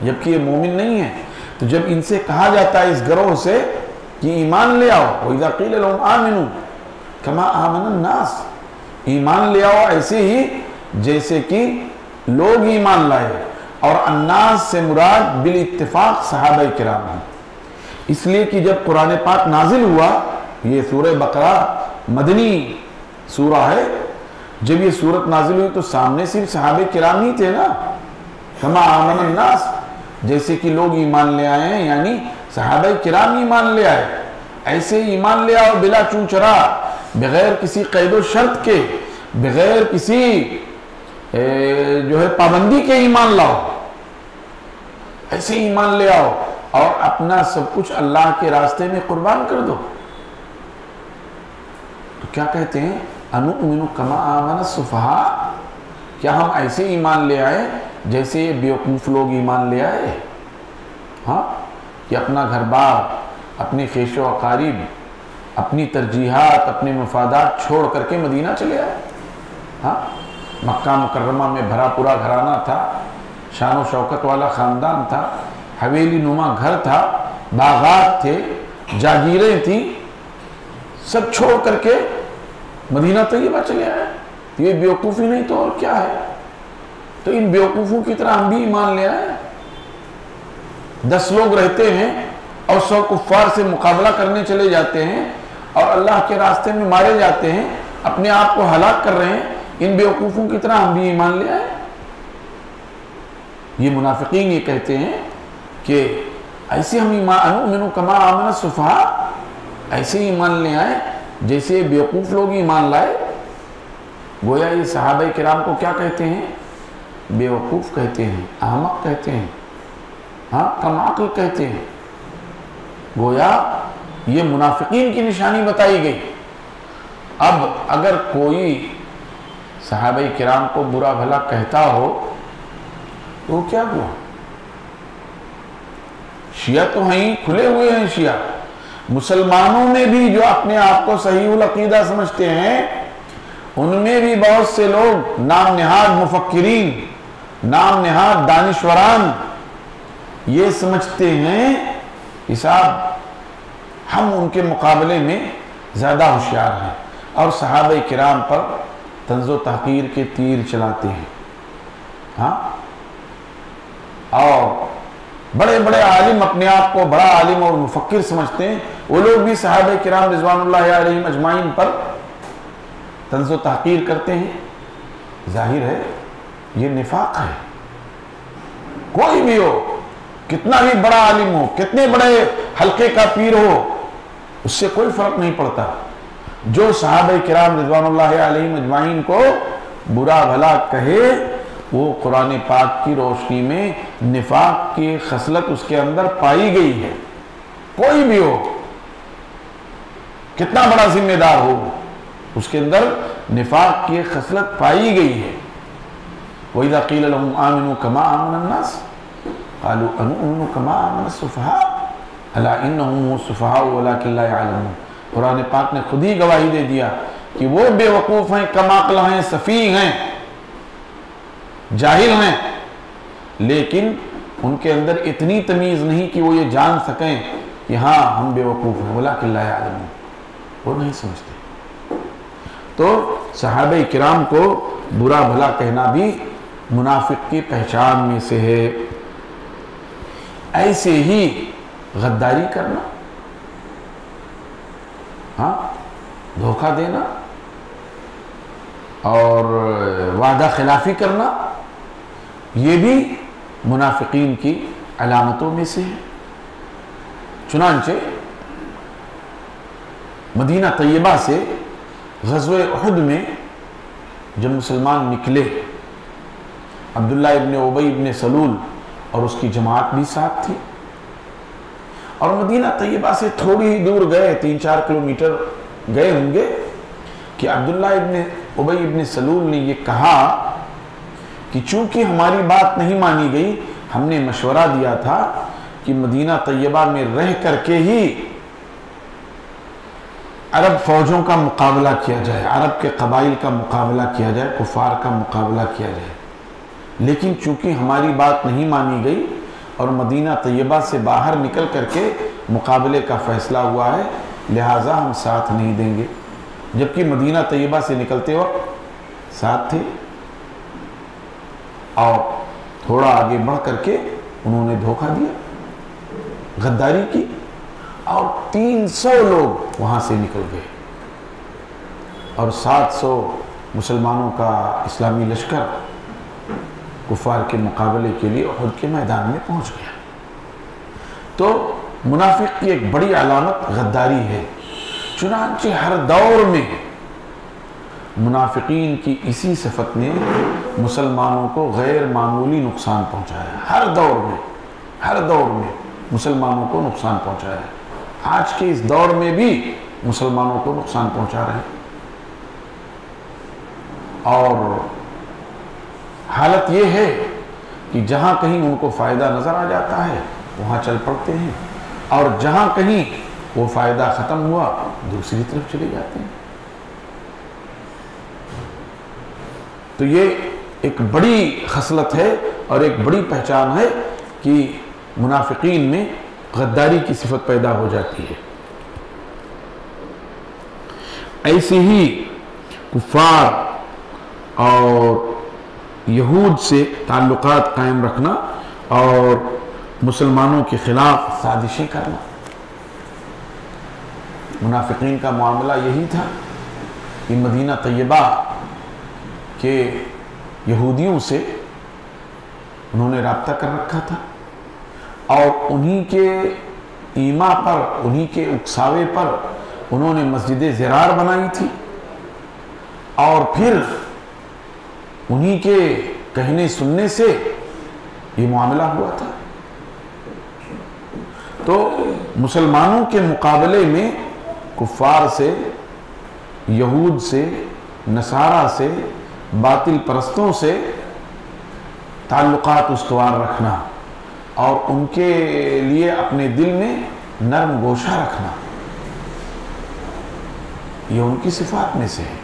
جبکہ یہ مومن نہیں ہیں۔ تو جب ان سے کہا جاتا ہے اس گروہ سے کہ ایمان لے آؤ، وَإِذَا قِيلَ لَهُمْ آمِنُوا كَمَا آمَنَ النَّاسِ، ایمان لے آؤ ایسے ہی جیسے کہ لوگ ایمان لائے، اور الناس سے مراد بالاتفاق صحابہ کرام ہیں، اس لیے کہ جب قرآن پاک نازل ہوا، یہ سورہ بقرہ مدنی سورہ ہے، جب یہ سورت نازل ہوئی تو سامنے صرف صحابہ کرام ہی تھے نا، کما آمن الناس، جیسے کہ لوگ ایمان لے آئے ہیں، یعنی صحابہ کرام ایمان لے آئے، ایسے ایمان لے آؤ بلا چون چرا، بغیر کسی قید و شرط کے، بغیر کسی جو ہے پابندی کے ایمان لاؤ، ایسے ایمان لے آؤ اور اپنا سب کچھ اللہ کے راستے میں قربان کر دو۔ تو کیا کہتے ہیں؟ انؤمن کما آمن السفہاء، کیا ہم ایسے ایمان لے آئے جیسے یہ بیوقوف لوگ ایمان لے آئے؟ ہاں، کہ اپنا گھر بار، اپنی خیش و اقارب، اپنی ترجیحات، اپنے مفادات چھوڑ کر کے مدینہ چلے آئے۔ ہاں، مکہ مکرمہ میں بھرا پورا گھرانہ تھا، شان و شوکت والا خاندان تھا، حویلی نما گھر تھا، باغات تھے، جاگیریں تھیں، سب چھوڑ کر کے مدینہ طیبہ چلے آئے۔ یہ بیوقوفی نہیں تو اور کیا ہے؟ تو ان بیوقوفوں کی طرح ہم بھی ایمان لے آئے۔ 10 لوگ رہتے ہیں اور 100 کفار سے مقابلہ کرنے چلے جاتے ہیں اور اللہ کے راستے میں مارے جاتے ہیں، اپنے آپ کو ہلاک کر رہے ہیں، ان بیوقوفوں کی طرح ہم بھی ایمان لے آئے۔ یہ منافقین یہ کہتے ہیں کہ ایسے ہم انؤمن کما آمن السفہاء، ایسے ایمان لے آئے جیسے بیوقوف لوگ ایمان لائے۔ گویا یہ صحابہ کرام کو کیا کہتے ہیں؟ بیوقوف کہتے ہیں، احمق کہتے ہیں، ہاں کم عقل کہتے ہیں۔ گویا یہ منافقین کی نشانی بتائی گئی۔ اب اگر کوئی صحابہ کرام کو برا بھلا کہتا ہو تو کیا ہوا؟ شیعہ تو ہیں، کھلے ہوئے ہیں شیعہ۔ مسلمانوں میں بھی جو اپنے آپ کو صحیح العقیدہ سمجھتے ہیں، ان میں بھی بہت سے لوگ نام نہاد مفکرین، نام نہاد دانشوران یہ سمجھتے ہیں کہ صاحب ہم ان کے مقابلے میں زیادہ ہوشیار ہیں، اور صحابہ کرام پر طنز و تحقیر کے تیر چلاتے ہیں۔ ہاں، اور بڑے بڑے عالم اپنے آپ کو بڑا عالم اور مفکر سمجھتے ہیں، وہ لوگ بھی صحابہ کرام رضوان اللہ علیہم اجمعین پر طنز و تحقیر کرتے ہیں۔ ظاہر ہے یہ نفاق ہے۔ کوئی بھی ہو، کتنا بھی بڑا عالم ہو، کتنے بڑے حلقے کا پیر ہو، اس سے کوئی فرق نہیں پڑتا۔ جو صحابہ کرام رضوان اللہ علیہم اجمعین کو برا بھلا کہے، وہ قرآن پاک کی روشنی میں نفاق کی خصلت اس کے اندر پائی گئی ہے۔ کوئی بھی ہو، کتنا بڑا ذمہ دار ہو، اس کے اندر نفاق کی خصلت پائی گئی ہے۔ وَإِذَا قِيلَ لَهُمْ آمِنُوا كَمَا آمَنَ النَّاسِ قَالُوا أَنُؤْمِنُ كَمَا آمَنَ السُّفَهَاءُ أَلَا إِنَّهُمْ هُمُ السُّفَهَاءُ وَلَكِنْ لَا يَعْلَمُونَ۔ قرآن پاک نے خود ہی گواہی دے دیا کہ وہ بے وقوف ہیں، کم عقل ہیں، سفیہ ہیں، جاہل ہیں، لیکن ان کے اندر اتنی تمیز نہیں کہ وہ یہ جان سکیں کہ ہاں ہم بے وقوف ہیں، وَلَكِنْ لَا يَعْلَمُونَ، وہ نہیں سمجھتے۔ تو صحابہ کرام کو برا بھلا کہنا بھی منافق کی پہچان میں سے ہے۔ ایسے ہی غداری کرنا، ہاں دھوکہ دینا اور وعدہ خلافی کرنا، یہ بھی منافقین کی علامتوں میں سے ہے۔ چنانچہ مدینہ طیبہ سے غزوہ احد میں جب مسلمان نکلے، عبداللہ ابن ابی ابن سلول اور اس کی جماعت بھی ساتھ تھی، اور مدینہ طیبہ سے تھوڑی ہی دور گئے، 3-4 کلومیٹر گئے ہوں گے، کہ عبداللہ ابن ابی ابن سلول نے یہ کہا کہ چونکہ ہماری بات نہیں مانی گئی، ہم نے مشورہ دیا تھا کہ مدینہ طیبہ میں رہ کر کے ہی عرب فوجوں کا مقابلہ کیا جائے، عرب کے قبائل کا مقابلہ کیا جائے، کفار کا مقابلہ کیا جائے۔ لیکن چونکہ ہماری بات نہیں مانی گئی اور مدینہ طیبہ سے باہر نکل کر کے مقابلے کا فیصلہ ہوا ہے، لہٰذا ہم ساتھ نہیں دیں گے۔ جبکہ مدینہ طیبہ سے نکلتے وقت ساتھ تھے، اور تھوڑا آگے بڑھ کر کے انہوں نے دھوکہ دیا، غداری کی، اور 300 لوگ وہاں سے نکل گئے، اور 700 مسلمانوں کا اسلامی لشکر کفار کے مقابلے کے لیے احد کے میدان میں پہنچ گیا۔ تو منافق کی ایک بڑی علامت غداری ہے۔ چنانچہ ہر دور میں منافقین کی اسی صفت نے مسلمانوں کو غیر معمولی نقصان پہنچایا۔ ہر دور میں مسلمانوں کو نقصان پہنچایا ہے۔ آج کے اس دور میں بھی مسلمانوں کو نقصان پہنچا رہے ہیں، اور حالت یہ ہے کہ جہاں کہیں ان کو فائدہ نظر آ جاتا ہے وہاں چل پڑتے ہیں، اور جہاں کہیں وہ فائدہ ختم ہوا دوسری طرف چلے جاتے ہیں۔ تو یہ ایک بڑی خصلت ہے اور ایک بڑی پہچان ہے کہ منافقین میں غداری کی صفت پیدا ہو جاتی ہے۔ ایسے ہی کفار اور یہود سے تعلقات قائم رکھنا اور مسلمانوں کے خلاف سازشیں کرنا۔ منافقین کا معاملہ یہی تھا کہ مدینہ طیبہ کے یہودیوں سے انہوں نے رابطہ کر رکھا تھا، اور انہی کے ایما پر، انہی کے اکساوے پر انہوں نے مسجد زرار بنائی تھی، اور پھر انہی کے کہنے سننے سے یہ معاملہ ہوا تھا۔ تو مسلمانوں کے مقابلے میں کفار سے، یہود سے، نصارہ سے، باطل پرستوں سے تعلقات استوار رکھنا اور ان کے لیے اپنے دل میں نرم گوشہ رکھنا، یہ ان کی صفات میں سے ہے۔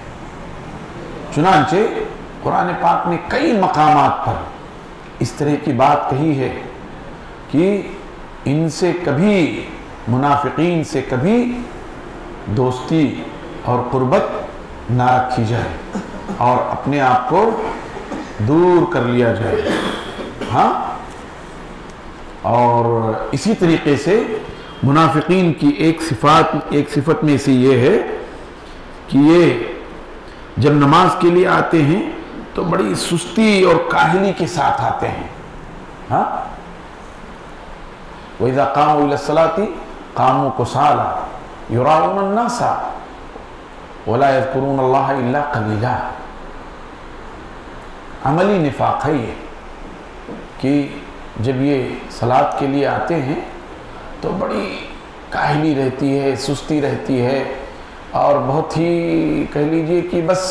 چنانچہ قرآن پاک نے کئی مقامات پر اس طرح کی بات کہی ہے کہ ان سے کبھی، منافقین سے کبھی دوستی اور قربت نہ رکھی جائے اور اپنے آپ کو دور کر لیا جائے۔ ہاں، اور اسی طریقے سے منافقین کی ایک صفت میں سے یہ ہے کہ یہ جب نماز کے لیے آتے ہیں تو بڑی سستی اور کاہلی کے ساتھ آتے ہیں۔ ہاں، وَإِذَا قَامُوا إِلَى الصَّلَاةِ قَامُوا كُسَالَىٰ يُرَاءُونَ النَّاسَ وَلَا يَذْكُرُونَ اللَّهَ إِلَّا قَلِيلًا۔ عملی نفاق ہے یہ کہ جب یہ صلاۃ کے لیے آتے ہیں تو بڑی کاہلی رہتی ہے، سستی رہتی ہے، اور بہت ہی کہہ لیجئے کہ بس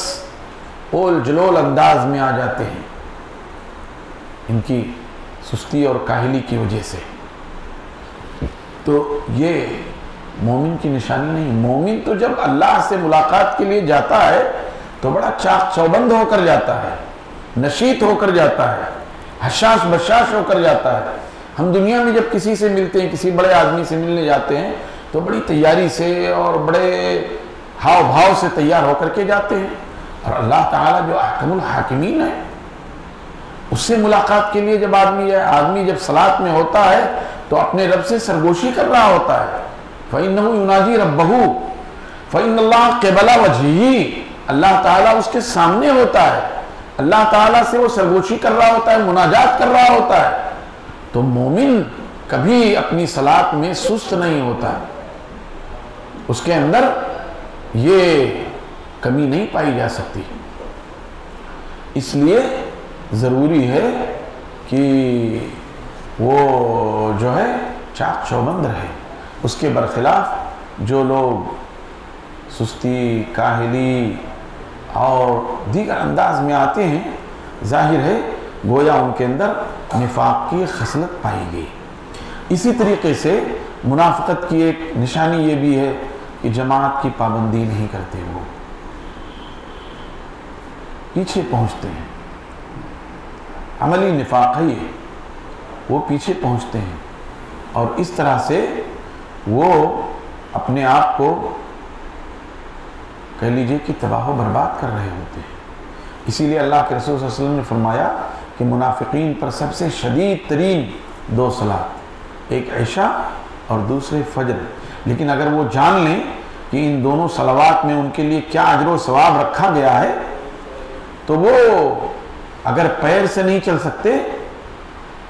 اول جلول انداز میں آ جاتے ہیں ان کی سستی اور کاہلی کی وجہ سے۔ تو یہ مومن کی نشانی نہیں۔ مومن تو جب اللہ سے ملاقات کے لیے جاتا ہے تو بڑا چاق چوبند ہو کر جاتا ہے، نشیط ہو کر جاتا ہے، حشاش بشاش ہو کر جاتا ہے۔ ہم دنیا میں جب کسی سے ملتے ہیں، کسی بڑے آدمی سے ملنے جاتے ہیں تو بڑی تیاری سے اور بڑے ہاؤ بھاؤ سے تیار ہو کر کے جاتے ہیں، اور اللہ تعالیٰ جو احکم الحاکمین ہے اس سے ملاقات کے لیے جب آدمی جب صلاۃ میں ہوتا ہے تو اپنے رب سے سرگوشی کر رہا ہوتا ہے۔ فَإِنَّهُ يُنَاجِي رَبَّهُ فَإِنَّ اللَّهَ قِبَلَ وَجْهِهِ، اللہ تعالیٰ اس کے سامنے ہوتا ہے، اللہ تعالیٰ سے وہ سرگوشی کر رہا ہوتا ہے، مناجات کر رہا ہوتا ہے۔ تو مومن کبھی اپنی صلاۃ میں سست نہیں ہوتا، اس کے اندر یہ کمی نہیں پائی جا سکتی۔ اس لیے ضروری ہے کہ وہ جو ہے چاق چوبند رہے۔ اس کے برخلاف جو لوگ سستی، کاہلی اور دیگر انداز میں آتے ہیں، ظاہر ہے گویا ان کے اندر نفاق کی خصلت پائی گئی۔ اسی طریقے سے منافقت کی ایک نشانی یہ بھی ہے کہ جماعت کی پابندی نہیں کرتے، وہ پیچھے پہنچتے ہیں۔ عملی نفاق ہے یہ، وہ پیچھے پہنچتے ہیں اور اس طرح سے وہ اپنے آپ کو کہہ لیجئے کہ تباہ و برباد کر رہے ہوتے ہیں۔ اسی لیے اللہ کے رسول صلی اللہ علیہ وسلم نے فرمایا کہ منافقین پر سب سے شدید ترین دو صلات، ایک عشاء اور دوسرے فجر، لیکن اگر وہ جان لیں کہ ان دونوں صلوات میں ان کے لیے کیا اجر و ثواب رکھا گیا ہے تو وہ اگر پیر سے نہیں چل سکتے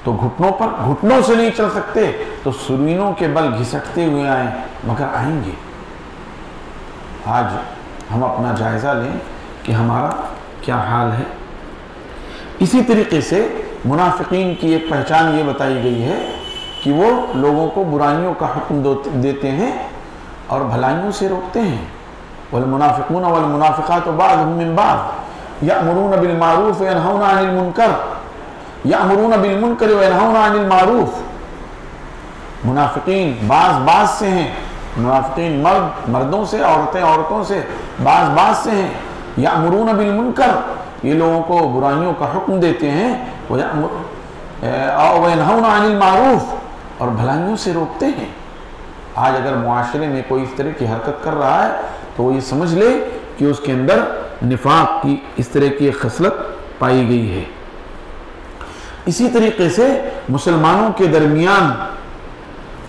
تو گھٹنوں سے نہیں چل سکتے تو سرینوں کے بل گھسٹتے ہوئے آئیں، مگر آئیں گے۔ آج ہم اپنا جائزہ لیں کہ ہمارا کیا حال ہے۔ اسی طریقے سے منافقین کی ایک پہچان یہ بتائی گئی ہے کہ وہ لوگوں کو برائیوں کا حکم دیتے ہیں اور بھلائیوں سے روکتے ہیں۔ والمنافقون والمنافقات بعضهم من بعض یأمرون بالمعروف وینہون عن المنکر یأمرون بالمنکر وینہون عن المعروف۔ منافقین بعض سے ہیں، منافقین مردوں سے، عورتوں سے، بعض سے ہیں۔ یأمرون بالمنکر، یہ لوگوں کو برائیوں کا حکم دیتے ہیں، وینہون عن المعروف، اور بھلائیوں سے روکتے ہیں۔ آج اگر معاشرے میں کوئی اس طرح کی حرکت کر رہا ہے تو وہ یہ سمجھ لے کہ اس کے اندر نفاق کی اس طرح کی خصلت پائی گئی ہے۔ اسی طریقے سے مسلمانوں کے درمیان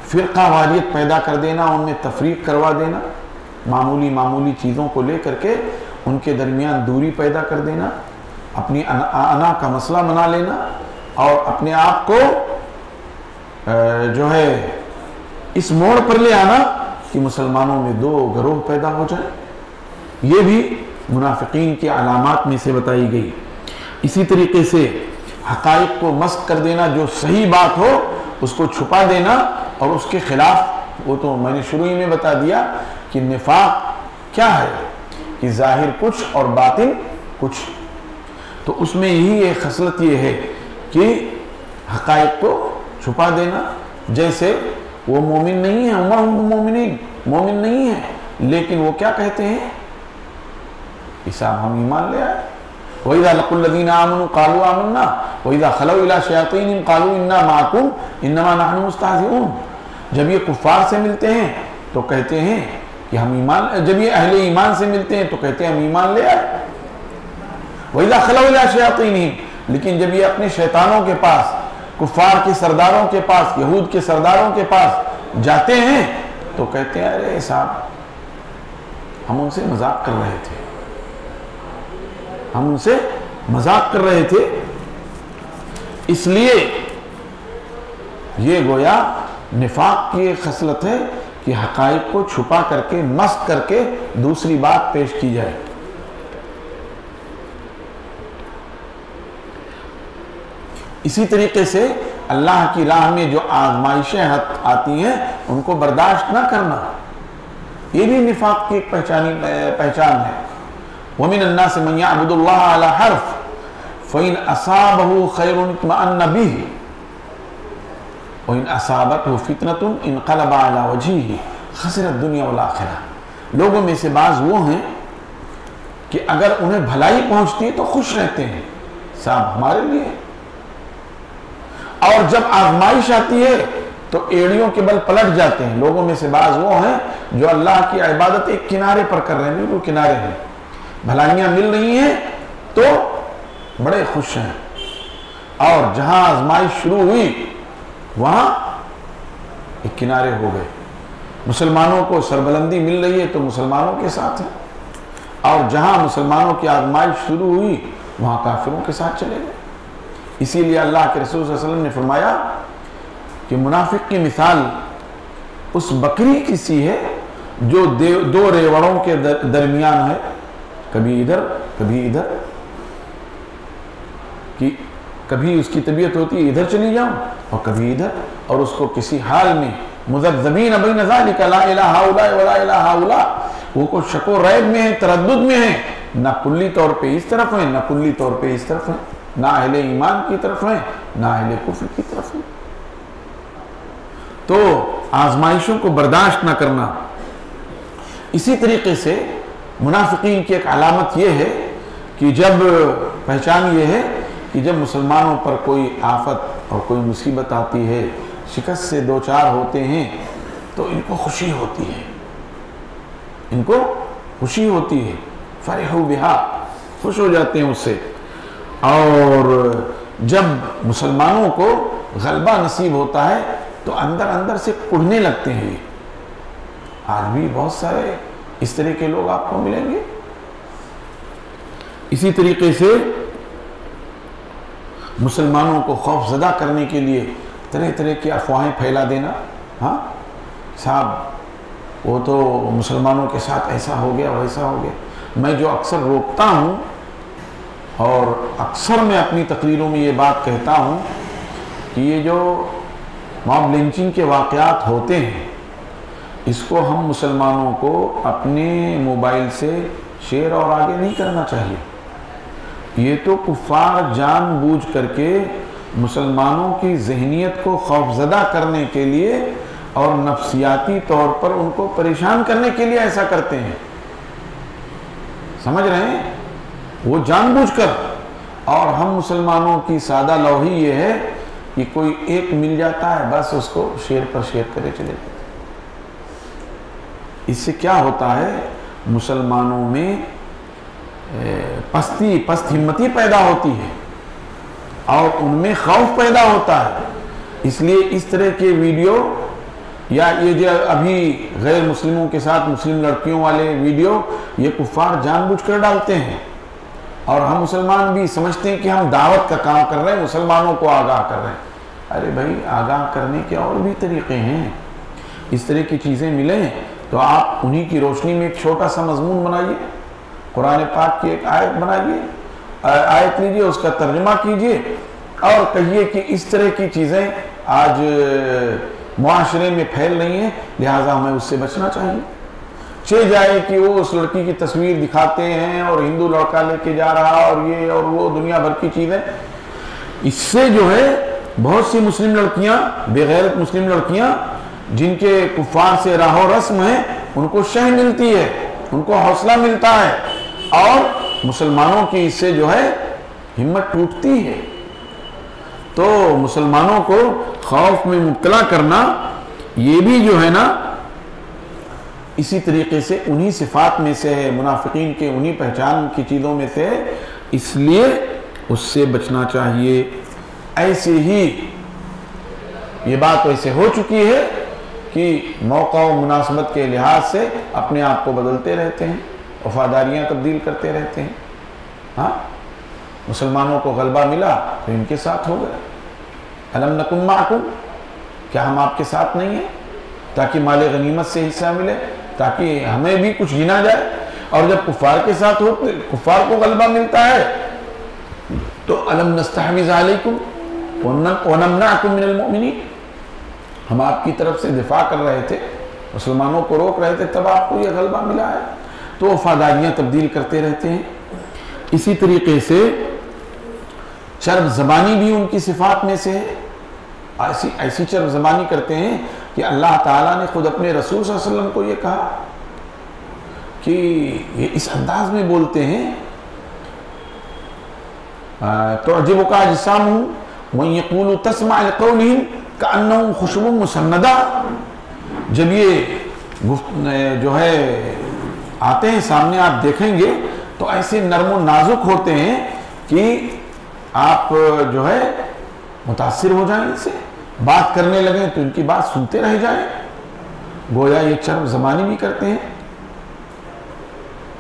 فرقہ واریت پیدا کر دینا، ان میں تفریق کروا دینا، معمولی چیزوں کو لے کر کے ان کے درمیان دوری پیدا کر دینا، اپنی انا کا مسئلہ بنا لینا اور اپنے آپ کو جو ہے اس موڑ پر لے آنا کہ مسلمانوں میں دو گروہ پیدا ہو جائے، یہ بھی منافقین کی علامات میں سے بتائی گئی۔ اسی طریقے سے حقائق کو مسخ کر دینا، جو صحیح بات ہو اس کو چھپا دینا اور اس کے خلاف، وہ تو میں نے شروع ہی میں بتا دیا کہ نفاق کیا ہے، کہ ظاہر کچھ اور باطن کچھ. تو اس میں یہی ایک خصلت یہ ہے کہ حقائق کو چھپا دینا. جیسے وہ مومن نہیں ہے، عمر مومنین مومن نہیں ہے، لیکن وہ کیا کہتے ہیں کہ صاحب ہم ایمان لے آئے. وَإِذَا لَقُوا الَّذِينَ آمَنُوا قَالُوا آمَنَّا وَإِذَا خَلَوْا إِلَىٰ شَيَاطِينِهِمْ قَالُوا إِنَّا مَعَكُمْ إِنَّمَا نَحْنُ مُسْتَهْزِئُونَ. جب یہ کفار سے ملتے ہیں تو کہتے ہیں کہ ہم ایمان، جب یہ اہل ایمان سے ملتے ہیں تو کہتے ہیں ہم ایمان لے آئے. وَإِذَا خَلَوْا إِلَىٰ شَيَاطِينِهِمْ، لیکن جب یہ اپنے شیطانوں کے پاس، کفار کے سرداروں کے پاس، یہود کے سرداروں کے پاس جاتے ہیں تو کہتے ہیں ارے صاحب ہم ان سے مذاق کر رہے تھے، ہم ان سے مذاق کر رہے تھے. اس لیے یہ گویا نفاق کی ایک خصلت ہے کہ حقائق کو چھپا کر کے، مسخ کر کے دوسری بات پیش کی جائے. اسی طریقے سے اللہ کی راہ میں جو آزمائشیں آتی ہیں ان کو برداشت نہ کرنا، یہ بھی نفاق کی ایک پہچان ہے. وَمِنَ النَّاسِ مَنْ يَعْبُدُ اللَّهَ عَلَى حَرْفٍ فَإِنْ أَصَابَهُ خَيْرٌ اطْمَأَنَّ بِهِ وَإِنْ أَصَابَتْهُ فِتْنَةٌ انقلب عَلَى وَجْهِهِ خَسِرَ الدُّنْيَا وَالْآخِرَةَ. لوگوں میں سے بعض وہ ہیں کہ اگر انہیں بھلائی پہنچتی ہے تو خوش رہتے ہیں، صاحب ہمارے لیے، اور جب آزمائش آتی ہے تو ایڑیوں کے بل پلٹ جاتے ہیں. لوگوں میں سے بعض وہ ہیں جو اللہ کی عبادت ایک کنارے پر کر رہے ہیں، بالکل کنارے ہیں، بھلائیاں مل رہی ہیں تو بڑے خوش ہیں، اور جہاں آزمائش شروع ہوئی وہاں ایک کنارے ہو گئے. مسلمانوں کو سربلندی مل رہی ہے تو مسلمانوں کے ساتھ ہیں، اور جہاں مسلمانوں کی آزمائش شروع ہوئی وہاں کافروں کے ساتھ چلے گئے. اسی لیے اللہ کے رسول صلی اللہ علیہ وسلم نے فرمایا کہ منافق کی مثال اس بکری کی سی ہے جو دو ریوڑوں کے درمیان ہے، کبھی ادھر کبھی ادھر، کہ کبھی اس کی طبیعت ہوتی ہے ادھر چلی جاؤں اور کبھی ادھر، اور اس کو کسی حال میں مذبذبین بین ذالک لا الہ ہؤلاء ولا الہ ہؤلاء، وہ کو شک و ریب میں ہے، تردد میں ہے، نہ کلی طور پہ اس طرف ہیں نہ کلی طور پہ اس طرف ہیں، نہ اہل ایمان کی طرف ہیں نہ اہل کفر کی طرف ہیں. تو آزمائشوں کو برداشت نہ کرنا. اسی طریقے سے منافقین کی ایک علامت یہ ہے کہ جب پہچان یہ ہے کہ جب مسلمانوں پر کوئی آفت اور کوئی مصیبت آتی ہے، شکست سے دو چار ہوتے ہیں تو ان کو خوشی ہوتی ہے، ان کو خوشی ہوتی ہے، فرحوا بہا، خوش ہو جاتے ہیں اس سے. اور جب مسلمانوں کو غلبہ نصیب ہوتا ہے تو اندر اندر سے کڑھنے لگتے ہیں. آج بھی بہت سارے اس طرح کے لوگ آپ کو ملیں گے. اسی طریقے سے مسلمانوں کو خوف زدہ کرنے کے لیے طرح طرح کی افواہیں پھیلا دینا. ہاں صاحب وہ تو مسلمانوں کے ساتھ ایسا ہو گیا ویسا ہو گیا. میں جو اکثر روکتا ہوں اور اکثر میں اپنی تقریروں میں یہ بات کہتا ہوں کہ یہ جو موب لنچنگ کے واقعات ہوتے ہیں اس کو ہم مسلمانوں کو اپنے موبائل سے شیئر اور آگے نہیں کرنا چاہیے. یہ تو کفار جان بوجھ کر کے مسلمانوں کی ذہنیت کو خوفزدہ کرنے کے لیے اور نفسیاتی طور پر ان کو پریشان کرنے کے لیے ایسا کرتے ہیں. سمجھ رہے ہیں؟ وہ جان بوجھ کر. اور ہم مسلمانوں کی سادہ لوحی یہ ہے کہ کوئی ایک مل جاتا ہے بس اس کو شیئر پر شیئر کرے چلے جاتے. اس سے کیا ہوتا ہے؟ مسلمانوں میں پست ہمتی پیدا ہوتی ہے اور ان میں خوف پیدا ہوتا ہے. اس لیے اس طرح کے ویڈیو یا یہ جو ابھی غیر مسلموں کے ساتھ مسلم لڑکیوں والے ویڈیو یہ کفار جان بوجھ کر ڈالتے ہیں اور ہم مسلمان بھی سمجھتے ہیں کہ ہم دعوت کا کام کر رہے ہیں، مسلمانوں کو آگاہ کر رہے ہیں. ارے بھائی آگاہ کرنے کے اور بھی طریقے ہیں. اس طرح کی چیزیں ملیں تو آپ انہی کی روشنی میں ایک چھوٹا سا مضمون بنائیے، قرآن پاک کی ایک آیت بنائیے آیت لیجئے، اس کا ترجمہ کیجئے اور کہیے کہ اس طرح کی چیزیں آج معاشرے میں پھیل رہی ہیں، لہٰذا ہمیں اس سے بچنا چاہیے۔ چہ جائے کہ وہ اس لڑکی کی تصویر دکھاتے ہیں اور ہندو لڑکا لے کے جا رہا اور یہ اور وہ دنیا بھر کی چیزیں، اس سے جو ہے بہت سی مسلم لڑکیاں، بے غیرت مسلم لڑکیاں جن کے کفار سے راہ و رسم ہیں، ان کو شہ ملتی ہے، ان کو حوصلہ ملتا ہے، اور مسلمانوں کی اس سے جو ہے ہمت ٹوٹتی ہے۔ تو مسلمانوں کو خوف میں مبتلا کرنا یہ بھی جو ہے نا اسی طریقے سے انہی صفات میں سے ہے، منافقین کے انہی پہچان کی چیزوں میں سے ہے، اس لیے اس سے بچنا چاہیے۔ ایسے ہی یہ بات ویسے ہو چکی ہے کہ موقع و مناسبت کے لحاظ سے اپنے آپ کو بدلتے رہتے ہیں، وفاداریاں تبدیل کرتے رہتے ہیں۔ ہاں، مسلمانوں کو غلبہ ملا تو ان کے ساتھ ہو گئے، الم نکن معکم، کیا ہم آپ کے ساتھ نہیں ہیں، تاکہ مال غنیمت سے حصہ ملے، تاکہ ہمیں بھی کچھ گنا جائے۔ اور جب کفار کے ساتھ ہوتے، کفار کو غلبہ ملتا ہے تو الم نستحوذ علیکم ونمنعکم من المؤمنین، ہم آپ کی طرف سے دفاع کر رہے تھے، مسلمانوں کو روک رہے تھے، تب آپ کو یہ غلبہ ملا ہے۔ تو وفاداریاں تبدیل کرتے رہتے ہیں۔ اسی طریقے سے چرب زبانی بھی ان کی صفات میں سے ہے، ایسی چرب زبانی کرتے ہیں کہ اللہ تعالیٰ نے خود اپنے رسول صلی اللہ علیہ وسلم کو یہ کہا کہ یہ اس انداز میں بولتے ہیں، تعجبک اجسامہم وَإِن يَقُولُوا تَسْمَعْ لِقَوْلِهِمْ كَأَنَّهُمْ خُشُبٌ مُّسَنَّدَةٌ، جب یہ جو ہے آتے ہیں سامنے، آپ دیکھیں گے تو ایسے نرم و نازک ہوتے ہیں کہ آپ جو ہے متاثر ہو جائیں ان سے، بات کرنے لگیں تو ان کی بات سنتے رہ جائیں، گویا یہ چرب زبانی بھی کرتے ہیں۔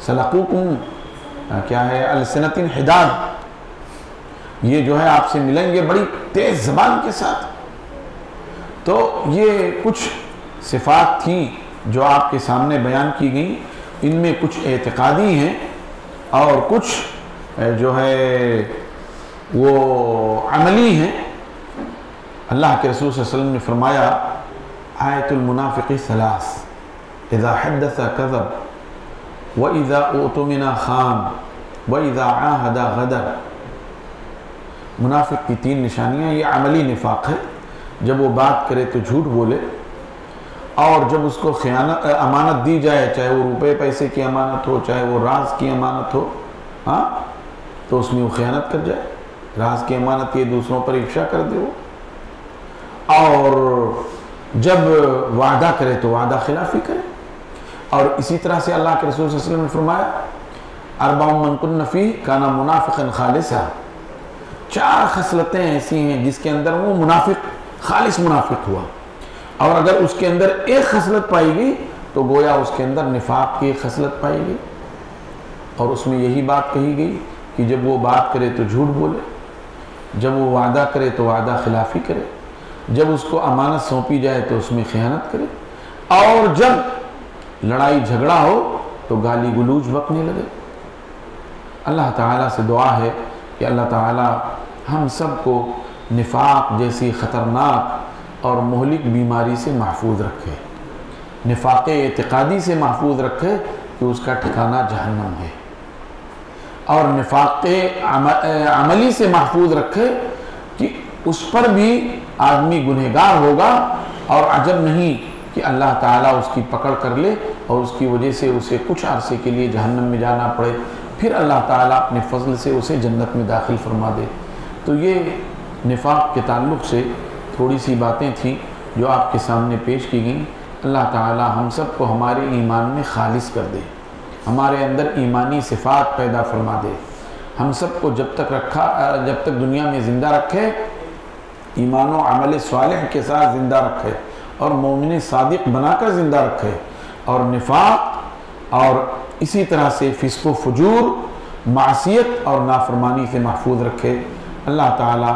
سلقوکم کیا ہے، السنۃ حداد، یہ جو ہے آپ سے ملیں گے بڑی تیز زبان کے ساتھ۔ تو یہ کچھ صفات تھیں جو آپ کے سامنے بیان کی گئیں، ان میں کچھ اعتقادی ہیں اور کچھ جو ہے وہ عملی ہیں۔ اللہ کے رسول صلی اللہ علیہ وسلم نے فرمایا، آیت المنافق ثلاث، اذا حدث کذب واذا اؤتمن خان واذا عاہد غدر۔ منافق کی تین نشانیاں، یہ عملی نفاق ہے، جب وہ بات کرے تو جھوٹ بولے، اور جب اس کو امانت دی جائے، چاہے وہ روپے پیسے کی امانت ہو، چاہے وہ راز کی امانت ہو، ہاں، تو اس میں وہ خیانت کر جائے، راز کی امانت یہ دوسروں پر افشا کر دے وہ، اور جب وعدہ کرے تو وعدہ خلافی کرے۔ اور اسی طرح سے اللہ کے رسول صلی اللہ علیہ وسلم نے فرمایا، اربع من کن فیہ کان منافقا خالصا، چار خصلتیں ایسی ہیں جس کے اندر وہ منافق، خالص منافق ہوا، اور اگر اس کے اندر ایک خصلت پائی گئی تو گویا اس کے اندر نفاق کی ایک خصلت پائی گئی۔ اور اس میں یہی بات کہی گئی کہ جب وہ بات کرے تو جھوٹ بولے، جب وہ وعدہ کرے تو وعدہ خلافی کرے، جب اس کو امانت سونپی جائے تو اس میں خیانت کرے، اور جب لڑائی جھگڑا ہو تو گالی گلوچ بکنے لگے۔ اللہ تعالیٰ سے دعا ہے کہ اللہ تعالیٰ ہم سب کو نفاق جیسی خطرناک اور مہلک بیماری سے محفوظ رکھے، نفاق اعتقادی سے محفوظ رکھے کہ اس کا ٹھکانہ جہنم ہے، اور نفاق عملی سے محفوظ رکھے کہ اس پر بھی آدمی گنہگار ہوگا، اور عجب نہیں کہ اللہ تعالیٰ اس کی پکڑ کر لے اور اس کی وجہ سے اسے کچھ عرصے کے لیے جہنم میں جانا پڑے، پھر اللہ تعالیٰ اپنے فضل سے اسے جنت میں داخل فرما دے۔ تو یہ نفاق کے تعلق سے تھوڑی سی باتیں تھیں جو آپ کے سامنے پیش کی گئیں۔ اللہ تعالیٰ ہم سب کو ہمارے ایمان میں خالص کر دے، ہمارے اندر ایمانی صفات پیدا فرما دے، ہم سب کو جب تک دنیا میں زندہ رکھے ایمان و عمل صالح کے ساتھ زندہ رکھے، اور مومن صادق بنا کر زندہ رکھے، اور نفاق اور اسی طرح سے فسق و فجور، معصیت اور نافرمانی سے محفوظ رکھے۔ اللہ تعالی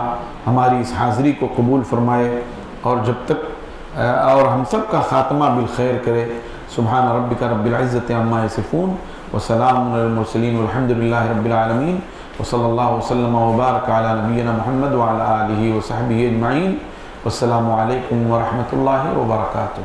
ہماری اس حاضری کو قبول فرمائے، اور جب تک اور ہم سب کا خاتمہ بالخیر کرے۔ سبحان ربک رب العزت عما یصفون وسلام علی المرسلین والحمد للہ رب العالمین۔ وصلی اللہ وسلم وبارک علی نبینا محمد وعلی آلہ وصحبہ اجمعین. والسلام علیکم ورحمۃ اللہ وبرکاتہ.